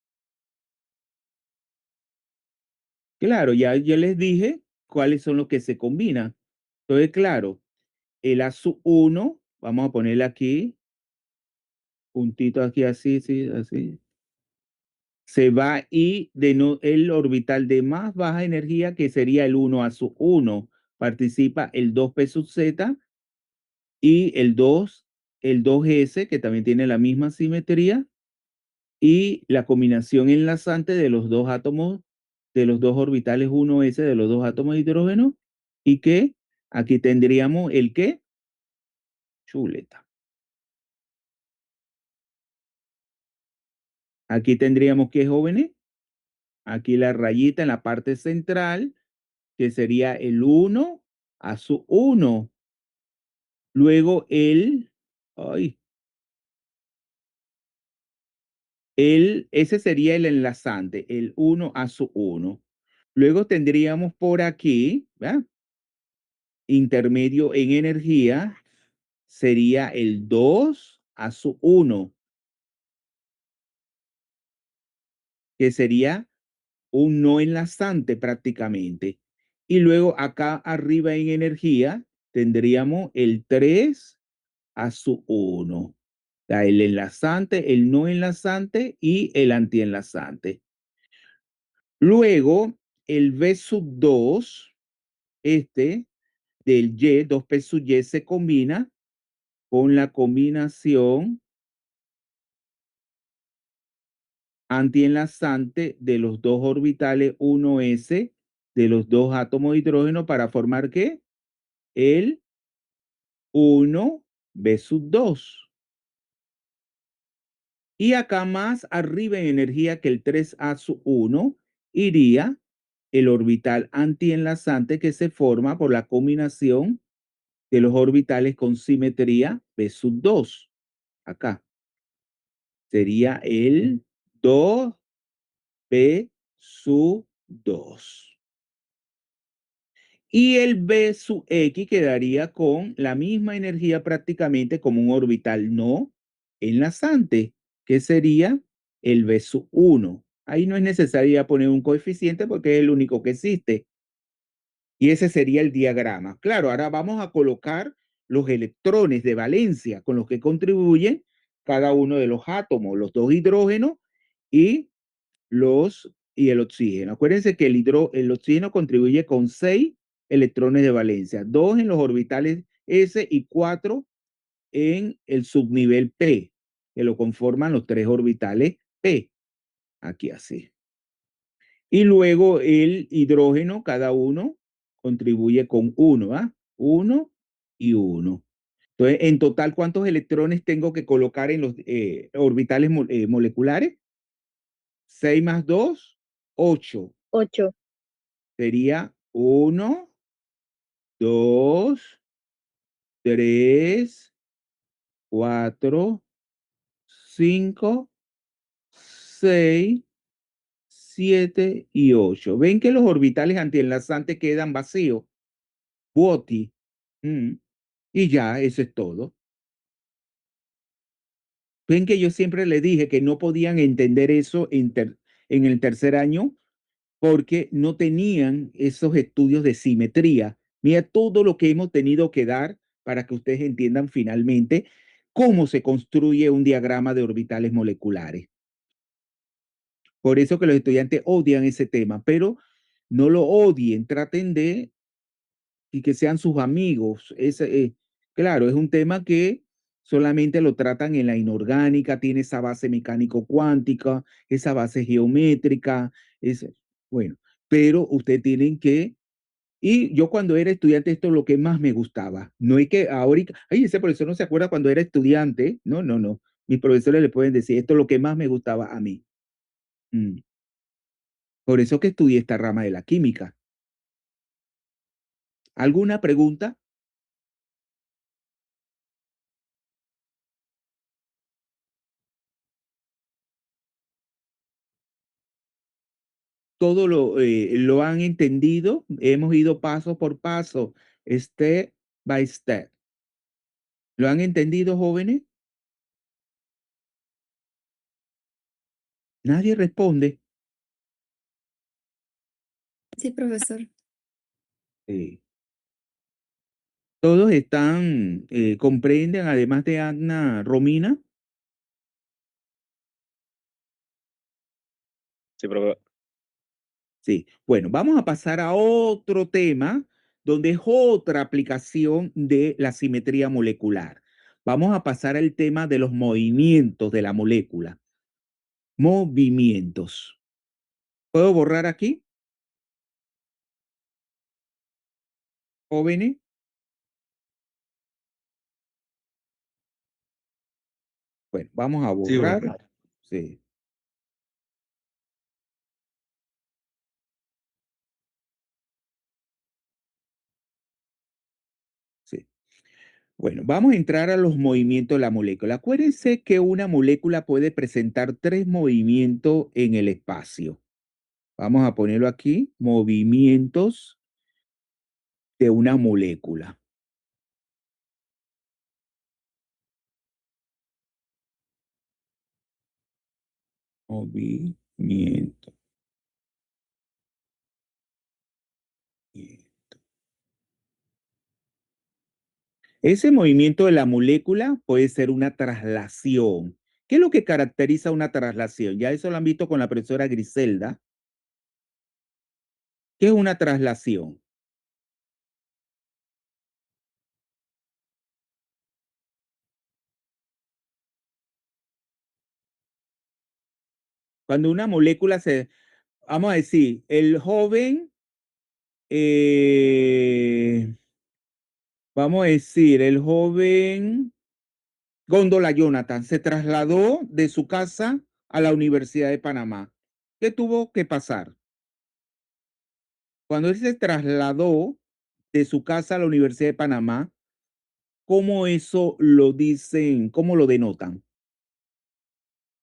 Claro, ya les dije cuáles son los que se combinan. Entonces, claro, el A sub 1, vamos a ponerle aquí, puntito aquí así, sí, así. Se va y el orbital de más baja energía, que sería el 1 A sub 1, participa el 2p sub z y el 2s, que también tiene la misma simetría, y la combinación enlazante de los dos átomos, de los dos orbitales 1s de los dos átomos de hidrógeno, y que aquí tendríamos el ¿qué? Chuleta. Aquí tendríamos ¿qué, jóvenes? Aquí la rayita en la parte central, que sería el 1 a su 1. Luego ese sería el enlazante, el 1 a su 1. Luego tendríamos por aquí, ¿verdad? Intermedio en energía, sería el 2 a su 1, que sería un no enlazante prácticamente. Y luego acá arriba en energía tendríamos el 3 a su 1. O sea, el enlazante, el no enlazante y el antienlazante. Luego, el B sub 2, del Y, 2P sub Y, se combina con la combinación antienlazante de los dos orbitales 1s de los dos átomos de hidrógeno para formar ¿qué? El 1B sub 2. Y acá más arriba en energía que el 3A sub 1 iría el orbital antienlazante que se forma por la combinación de los orbitales con simetría B sub 2. Acá sería el 2B sub 2. Y el B sub X quedaría con la misma energía prácticamente como un orbital no enlazante, que sería el B sub 1. Ahí no es necesario poner un coeficiente porque es el único que existe. Y ese sería el diagrama. Claro, ahora vamos a colocar los electrones de valencia con los que contribuyen cada uno de los átomos, los dos hidrógenos y el oxígeno. Acuérdense que el oxígeno contribuye con 6 electrones de valencia, 2 en los orbitales S y 4 en el subnivel P, que lo conforman los 3 orbitales P. Aquí así. Y luego el hidrógeno, cada uno contribuye con 1, ¿ah? 1 y 1. Entonces, en total, ¿cuántos electrones tengo que colocar en los orbitales moleculares? 6 más 2, 8. 8. Sería 1, 2, 3, 4, 5, 6, 7 y 8. ¿Ven que los orbitales antienlazantes quedan vacíos? Boti. Y ya, eso es todo. Ven que yo siempre les dije que no podían entender eso en el tercer año porque no tenían esos estudios de simetría. Mira todo lo que hemos tenido que dar para que ustedes entiendan finalmente cómo se construye un diagrama de orbitales moleculares. Por eso que los estudiantes odian ese tema, pero no lo odien, traten de y que sean sus amigos. Claro, es un tema que solamente lo tratan en la inorgánica, tiene esa base mecánico-cuántica, esa base geométrica, bueno, pero ustedes tienen que, y yo cuando era estudiante esto es lo que más me gustaba. No es que ahorita, ay, ese profesor no se acuerda cuando era estudiante. No, no, no. Mis profesores le pueden decir, esto es lo que más me gustaba a mí. Por eso que estudié esta rama de la química. ¿Alguna pregunta? Todo lo han entendido. Hemos ido paso por paso, step by step. ¿Lo han entendido, jóvenes? Nadie responde. Sí, profesor. Todos están, comprenden, además de Ana Romina. Sí, profe. Sí. Bueno, vamos a pasar a otro tema donde es otra aplicación de la simetría molecular. Vamos a pasar al tema de los movimientos de la molécula. Movimientos. ¿Puedo borrar aquí? Jóvenes. Bueno, vamos a Sí, borrar. profe. Sí. Sí. Bueno, vamos a entrar a los movimientos de la molécula. Acuérdense que una molécula puede presentar 3 movimientos en el espacio. Vamos a ponerlo aquí, movimientos de una molécula. Movimiento. Ese movimiento de la molécula puede ser una traslación. ¿Qué es lo que caracteriza una traslación? Ya eso lo han visto con la profesora Griselda. ¿Qué es una traslación? Cuando una molécula se, vamos a decir, el joven, vamos a decir, el joven Góndola Jonathan se trasladó de su casa a la Universidad de Panamá. ¿Qué tuvo que pasar? Cuando él se trasladó de su casa a la Universidad de Panamá, ¿cómo eso lo dicen? ¿Cómo lo denotan?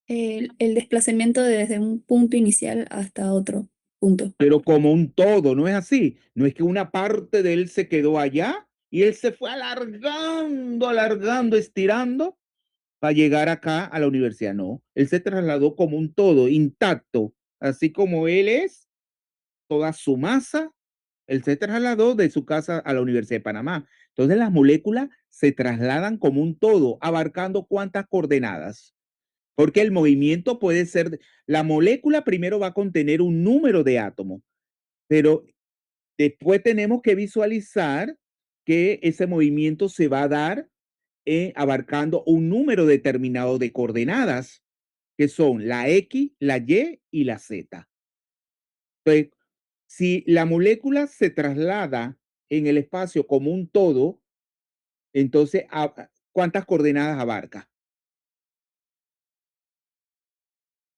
El desplazamiento desde un punto inicial hasta otro punto. Pero como un todo, ¿no es así? No es que una parte de él se quedó allá y él se fue alargando, alargando, estirando para llegar acá a la universidad. No, él se trasladó como un todo, intacto, así como él es, toda su masa, él se trasladó de su casa a la Universidad de Panamá. Entonces las moléculas se trasladan como un todo, abarcando cuántas coordenadas. Porque el movimiento puede ser, la molécula primero va a contener un número de átomos, pero después tenemos que visualizar que ese movimiento se va a dar abarcando un número determinado de coordenadas, que son la X, la Y y la Z. Entonces, si la molécula se traslada en el espacio como un todo, entonces, ¿cuántas coordenadas abarca?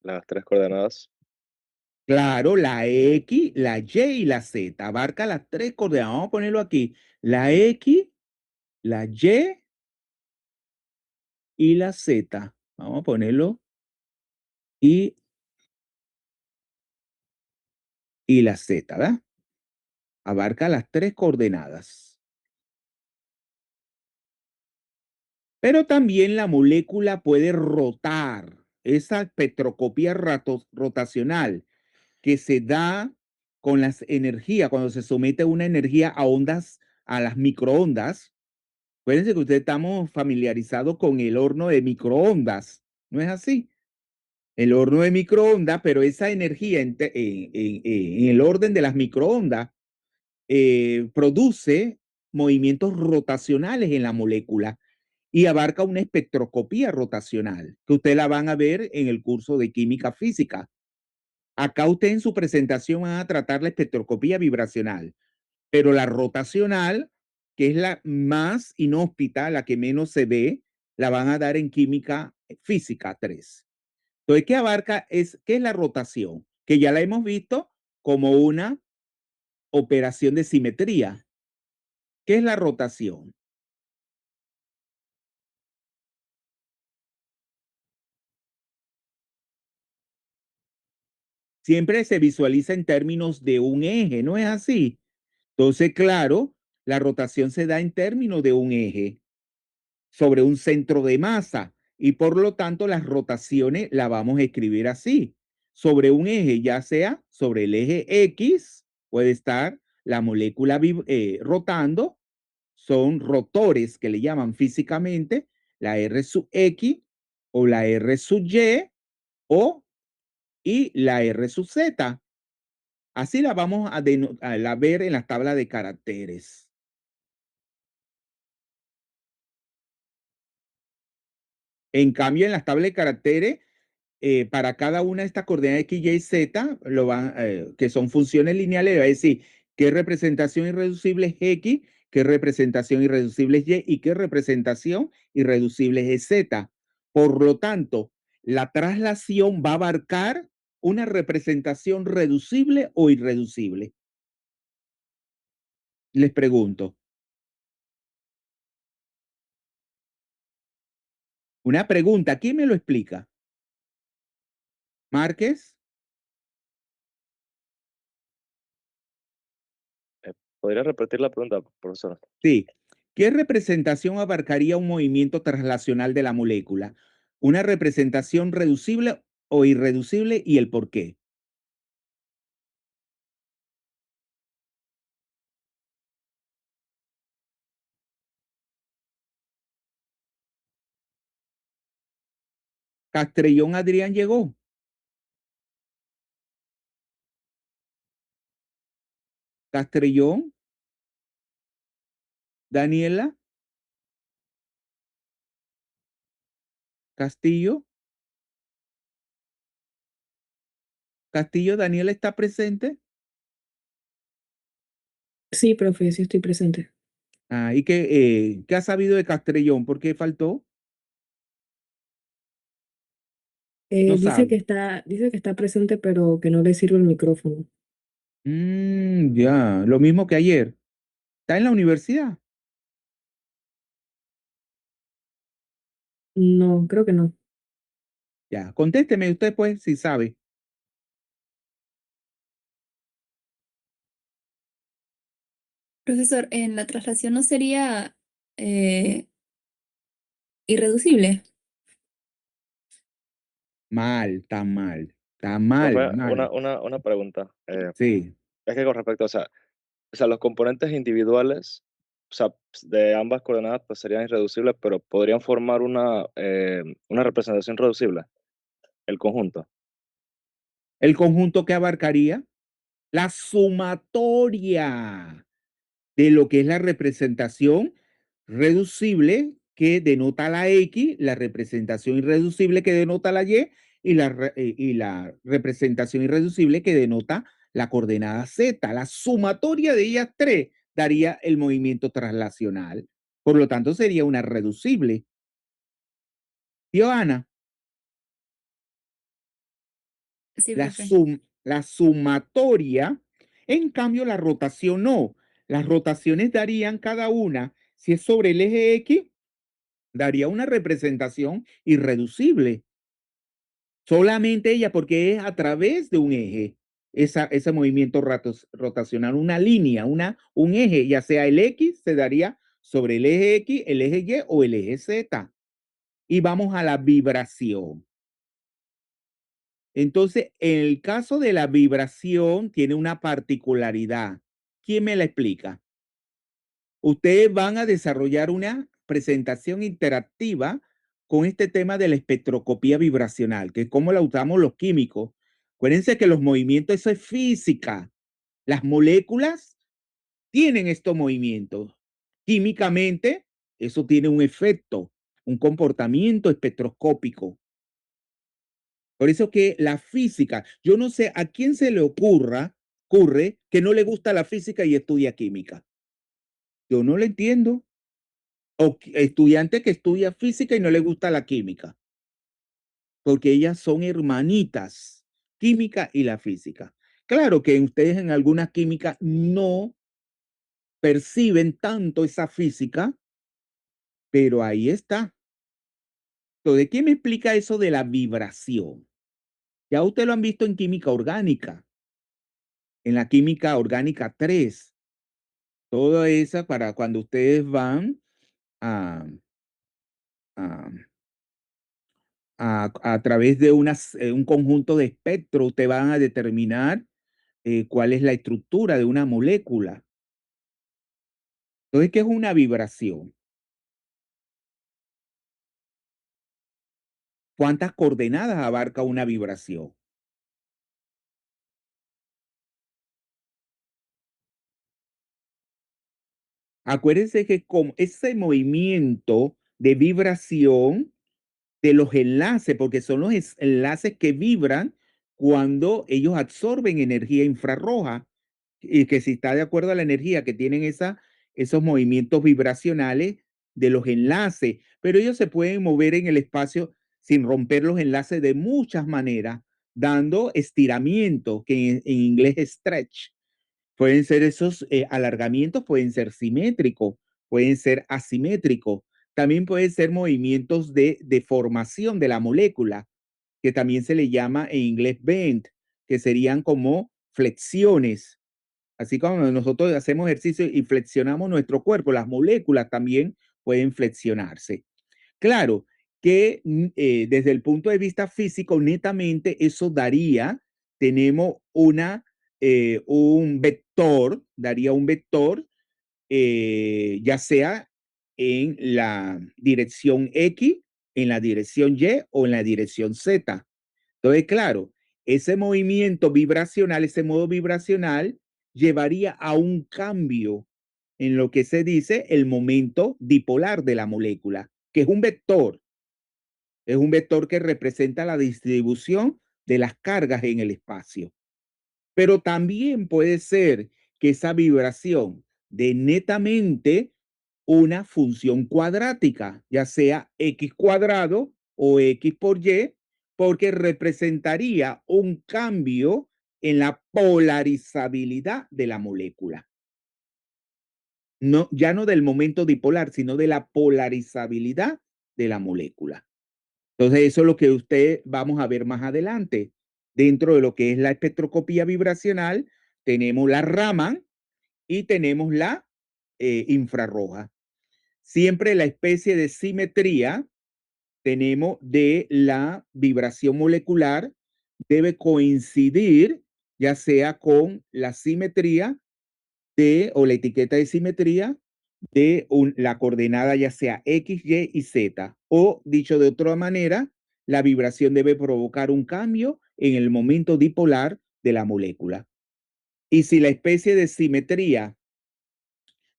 Las 3 coordenadas. Claro, la X, la Y y la Z. Abarca las 3 coordenadas. Vamos a ponerlo aquí. La X, la Y la Z. Vamos a ponerlo. Y la Z, ¿verdad? Abarca las 3 coordenadas. Pero también la molécula puede rotar. Esa espectroscopía rotacional que se da con las energías, cuando se somete una energía a ondas, a las microondas. Acuérdense que ustedes estamos familiarizados con el horno de microondas, ¿no es así? El horno de microondas, pero esa energía en el orden de las microondas produce movimientos rotacionales en la molécula y abarca una espectroscopía rotacional, que ustedes la van a ver en el curso de química física. Acá usted en su presentación van a tratar la espectroscopía vibracional, pero la rotacional, que es la más inhóspita, la que menos se ve, la van a dar en química física 3. Entonces, ¿qué abarca? ¿Qué es la rotación? Que ya la hemos visto como una operación de simetría. ¿Qué es la rotación? Siempre se visualiza en términos de un eje, ¿no es así? Entonces, claro, la rotación se da en términos de un eje sobre un centro de masa y por lo tanto las rotaciones las vamos a escribir así. Sobre un eje, ya sea sobre el eje X, puede estar la molécula rotando, son rotores que le llaman físicamente la R sub X o la R sub Y y la R sub Z. Así la vamos a ver en la tabla de caracteres. En cambio, en las tablas de caracteres, para cada una de estas coordenadas X, Y, Z, que son funciones lineales, va a decir qué representación irreducible es X, qué representación irreducible es Y y qué representación irreducible es Z. Por lo tanto, la traslación va a abarcar una representación reducible o irreducible. Les pregunto. Una pregunta, ¿quién me lo explica? Márquez. ¿Podría repetir la pregunta, profesor? Sí. ¿Qué representación abarcaría un movimiento traslacional de la molécula? ¿Una representación reducible o irreducible y el por qué? Castrellón Adrián llegó. Castrellón. Daniela. Castillo. Castillo, Daniela está presente. Sí, profe, sí estoy presente. ¿Y qué ha sabido de Castrellón? ¿Por qué faltó? No Dice que sabe. está presente, pero que no le sirve el micrófono. Ya, lo mismo que ayer. ¿Está en la universidad? No, creo que no. Ya, contésteme usted pues si sabe. Profesor, en la traslación no sería irreducible. Mal, está mal. Está mal, Profe, mal. una pregunta. Sí. Es que con respecto, o sea, los componentes individuales, o sea, de ambas coordenadas, pues serían irreducibles, pero podrían formar una representación reducible, el conjunto. ¿El conjunto que abarcaría? La sumatoria de lo que es la representación reducible que denota la X, la representación irreducible que denota la y la representación irreducible que denota la coordenada Z. La sumatoria de ellas tres daría el movimiento traslacional. Por lo tanto, sería una reducible. ¿Tío Ana? Sí, La, profe. la sumatoria, en cambio, la rotación no. Las rotaciones darían cada una, si es sobre el eje X, daría una representación irreducible. Solamente ella, porque es a través de un eje, ese movimiento rotacional, una línea, un eje, ya sea el X, se daría sobre el eje X, el eje Y o el eje Z. Y vamos a la vibración. Entonces, en el caso de la vibración, tiene una particularidad. ¿Quién me la explica? Ustedes van a desarrollar una presentación interactiva con este tema de la espectroscopía vibracional, que es como la usamos los químicos. Acuérdense que los movimientos, eso es física. Las moléculas tienen estos movimientos. Químicamente, eso tiene un efecto, un comportamiento espectroscópico. Por eso que la física, yo no sé a quién se le ocurre que no le gusta la física y estudia química. Yo no lo entiendo. O estudiante que estudia física y no le gusta la química. Porque ellas son hermanitas, química y la física. Claro que ustedes en alguna química no perciben tanto esa física, pero ahí está. Entonces, ¿quién me explica eso de la vibración? Ya ustedes lo han visto en química orgánica, en la química orgánica 3. Todo eso para cuando ustedes van a, a, a través de un conjunto de espectros, ustedes van a determinar cuál es la estructura de una molécula. Entonces, ¿qué es una vibración? ¿Cuántas coordenadas abarca una vibración? Acuérdense que con ese movimiento de vibración de los enlaces, porque son los enlaces que vibran cuando ellos absorben energía infrarroja, y que si está de acuerdo a la energía que tienen esos movimientos vibracionales de los enlaces, pero ellos se pueden mover en el espacio sin romper los enlaces de muchas maneras, dando estiramiento, que en inglés es stretch. Pueden ser esos alargamientos, pueden ser simétricos, pueden ser asimétricos. También pueden ser movimientos de deformación de la molécula, que también se le llama en inglés bend, que serían como flexiones. Así como nosotros hacemos ejercicio y flexionamos nuestro cuerpo, las moléculas también pueden flexionarse. Claro que desde el punto de vista físico, netamente eso daría, tenemos un vector, daría un vector, ya sea en la dirección X, en la dirección Y o en la dirección Z. Entonces, claro, ese movimiento vibracional, ese modo vibracional, llevaría a un cambio en lo que se dice el momento dipolar de la molécula, que es un vector. Es un vector que representa la distribución de las cargas en el espacio. Pero también puede ser que esa vibración de netamente una función cuadrática, ya sea x cuadrado o x por y, porque representaría un cambio en la polarizabilidad de la molécula. No, ya no del momento dipolar, sino de la polarizabilidad de la molécula. Entonces, eso es lo que usted vamos a ver más adelante. Dentro de lo que es la espectroscopía vibracional, tenemos la Raman y tenemos la infrarroja. Siempre la especie de simetría tenemos de la vibración molecular debe coincidir ya sea con la simetría o la etiqueta de simetría de la coordenada ya sea X, Y y Z. O dicho de otra manera, la vibración debe provocar un cambio en el momento dipolar de la molécula. Y si la especie de simetría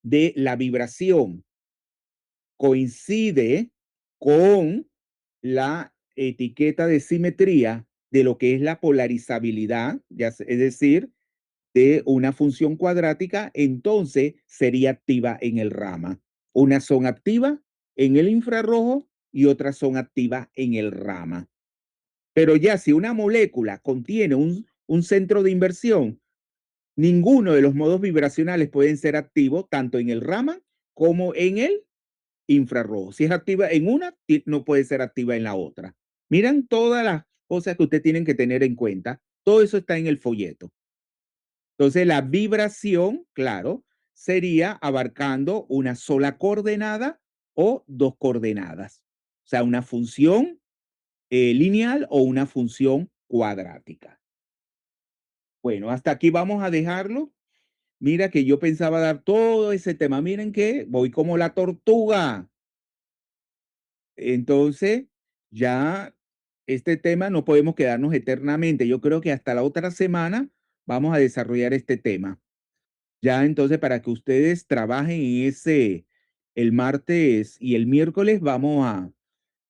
de la vibración coincide con la etiqueta de simetría de lo que es la polarizabilidad, es decir, de una función cuadrática, entonces sería activa en el Raman. Unas son activas en el infrarrojo y otras son activas en el Raman. Pero ya si una molécula contiene un centro de inversión, ninguno de los modos vibracionales pueden ser activos tanto en el Raman como en el infrarrojo. Si es activa en una, no puede ser activa en la otra. Miran todas las cosas que ustedes tienen que tener en cuenta. Todo eso está en el folleto. Entonces, la vibración, claro, sería abarcando una sola coordenada o dos coordenadas. O sea, una función lineal o una función cuadrática. Bueno, hasta aquí vamos a dejarlo. Mira que yo pensaba dar todo ese tema. Miren que voy como la tortuga. Entonces, ya este tema no podemos quedarnos eternamente. Yo creo que hasta la otra semana vamos a desarrollar este tema. Ya entonces, para que ustedes trabajen en ese, el martes y el miércoles, vamos a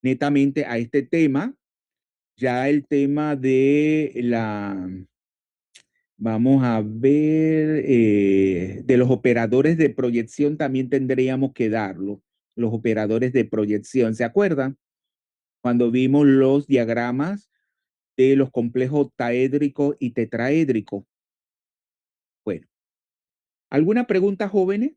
netamente a este tema. Ya el tema de la, vamos a ver, de los operadores de proyección también tendríamos que darlo. Los operadores de proyección, ¿se acuerdan? Cuando vimos los diagramas de los complejos octaédrico y tetraédrico. Bueno, ¿alguna pregunta, jóvenes?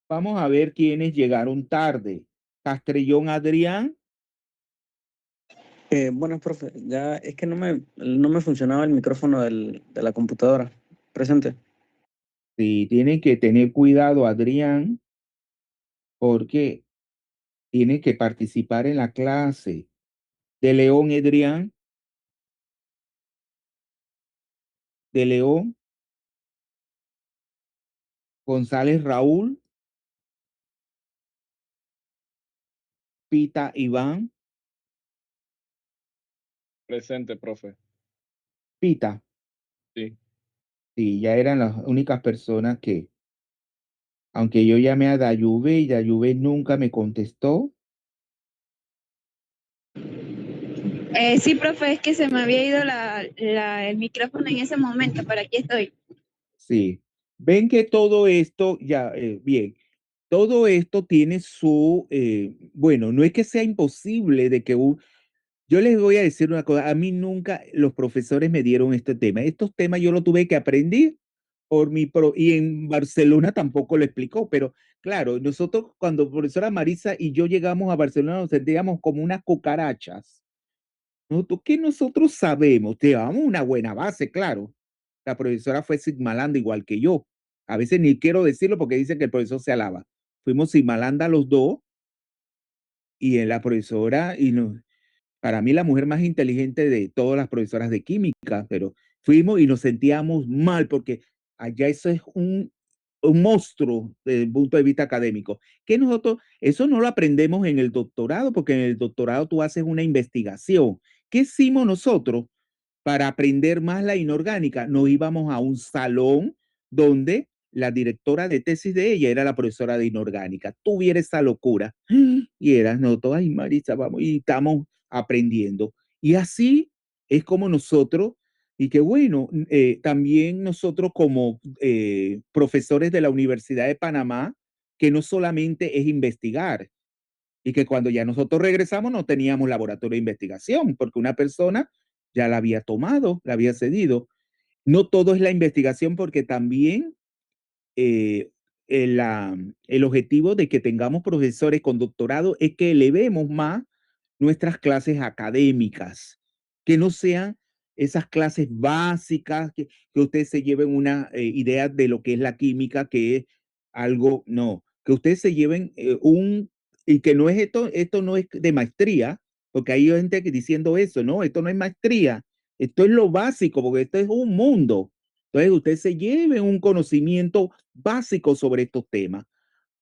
Vamos a ver quiénes llegaron tarde. Castrellón Adrián. Bueno, profe, ya es que no me funcionaba el micrófono de la computadora. Presente. Sí, tienen que tener cuidado, Adrián, porque tiene que participar en la clase. De León, Adrián. De León. González Raúl. Pita Iván. Presente, profe. Pita. Sí. Sí, ya eran las únicas personas que, aunque yo llamé a Dayuve y Dayuve nunca me contestó. Sí, profe, es que se me había ido el micrófono en ese momento, pero aquí estoy. Sí. Ven que todo esto, ya, bien, todo esto tiene su, bueno, no es que sea imposible de que yo les voy a decir una cosa, a mí nunca los profesores me dieron este tema. Estos temas yo lo tuve que aprender por y en Barcelona tampoco lo explicó, pero claro, nosotros cuando profesora Marisa y yo llegamos a Barcelona nos sentíamos como unas cucarachas. Nosotros, ¿qué nosotros sabemos? Llevamos una buena base, claro. La profesora fue Sigmalanda igual que yo. A veces ni quiero decirlo porque dicen que el profesor se alaba. Fuimos Sigmalanda los dos y en la profesora, para mí la mujer más inteligente de todas las profesoras de química, pero fuimos y nos sentíamos mal porque allá eso es un monstruo desde el punto de vista académico. Que nosotros, eso no lo aprendemos en el doctorado, porque en el doctorado tú haces una investigación. ¿Qué hicimos nosotros para aprender más la inorgánica? Nos íbamos a un salón donde la directora de tesis de ella era la profesora de inorgánica. Tuviera esa locura. Y era, nosotros, ay, Marisa, vamos, y estamos aprendiendo. Y así es como nosotros, y que bueno, también nosotros como profesores de la Universidad de Panamá, que no solamente es investigar, y que cuando ya nosotros regresamos no teníamos laboratorio de investigación, porque una persona ya la había tomado, la había cedido. No todo es la investigación, porque también eh, el objetivo de que tengamos profesores con doctorado es que elevemos más nuestras clases académicas, que no sean esas clases básicas, que ustedes se lleven una idea de lo que es la química, que es algo, no, que ustedes se lleven y que no es esto no es de maestría, porque hay gente que diciendo eso, no, esto no es maestría, esto es lo básico, porque esto es un mundo. Entonces, usted se lleve un conocimiento básico sobre estos temas.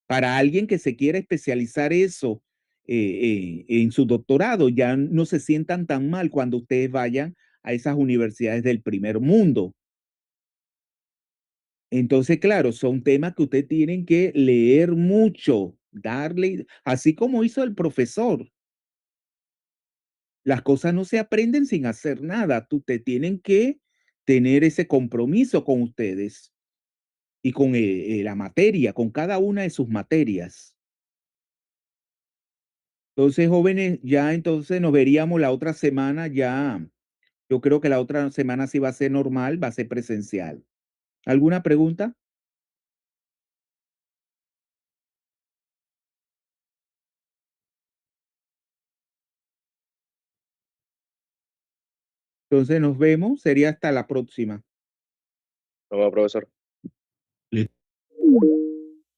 Para alguien que se quiera especializar eso en su doctorado, ya no se sientan tan mal cuando ustedes vayan a esas universidades del primer mundo. Entonces, claro, son temas que ustedes tienen que leer mucho, darle, así como hizo el profesor. Las cosas no se aprenden sin hacer nada. Te tienen que tener ese compromiso con ustedes y con la materia, con cada una de sus materias. Entonces, jóvenes, ya entonces nos veríamos la otra semana, ya yo creo que la otra semana sí va a ser normal, va a ser presencial. ¿Alguna pregunta? Entonces nos vemos, sería hasta la próxima. Luego, profesor. Listo.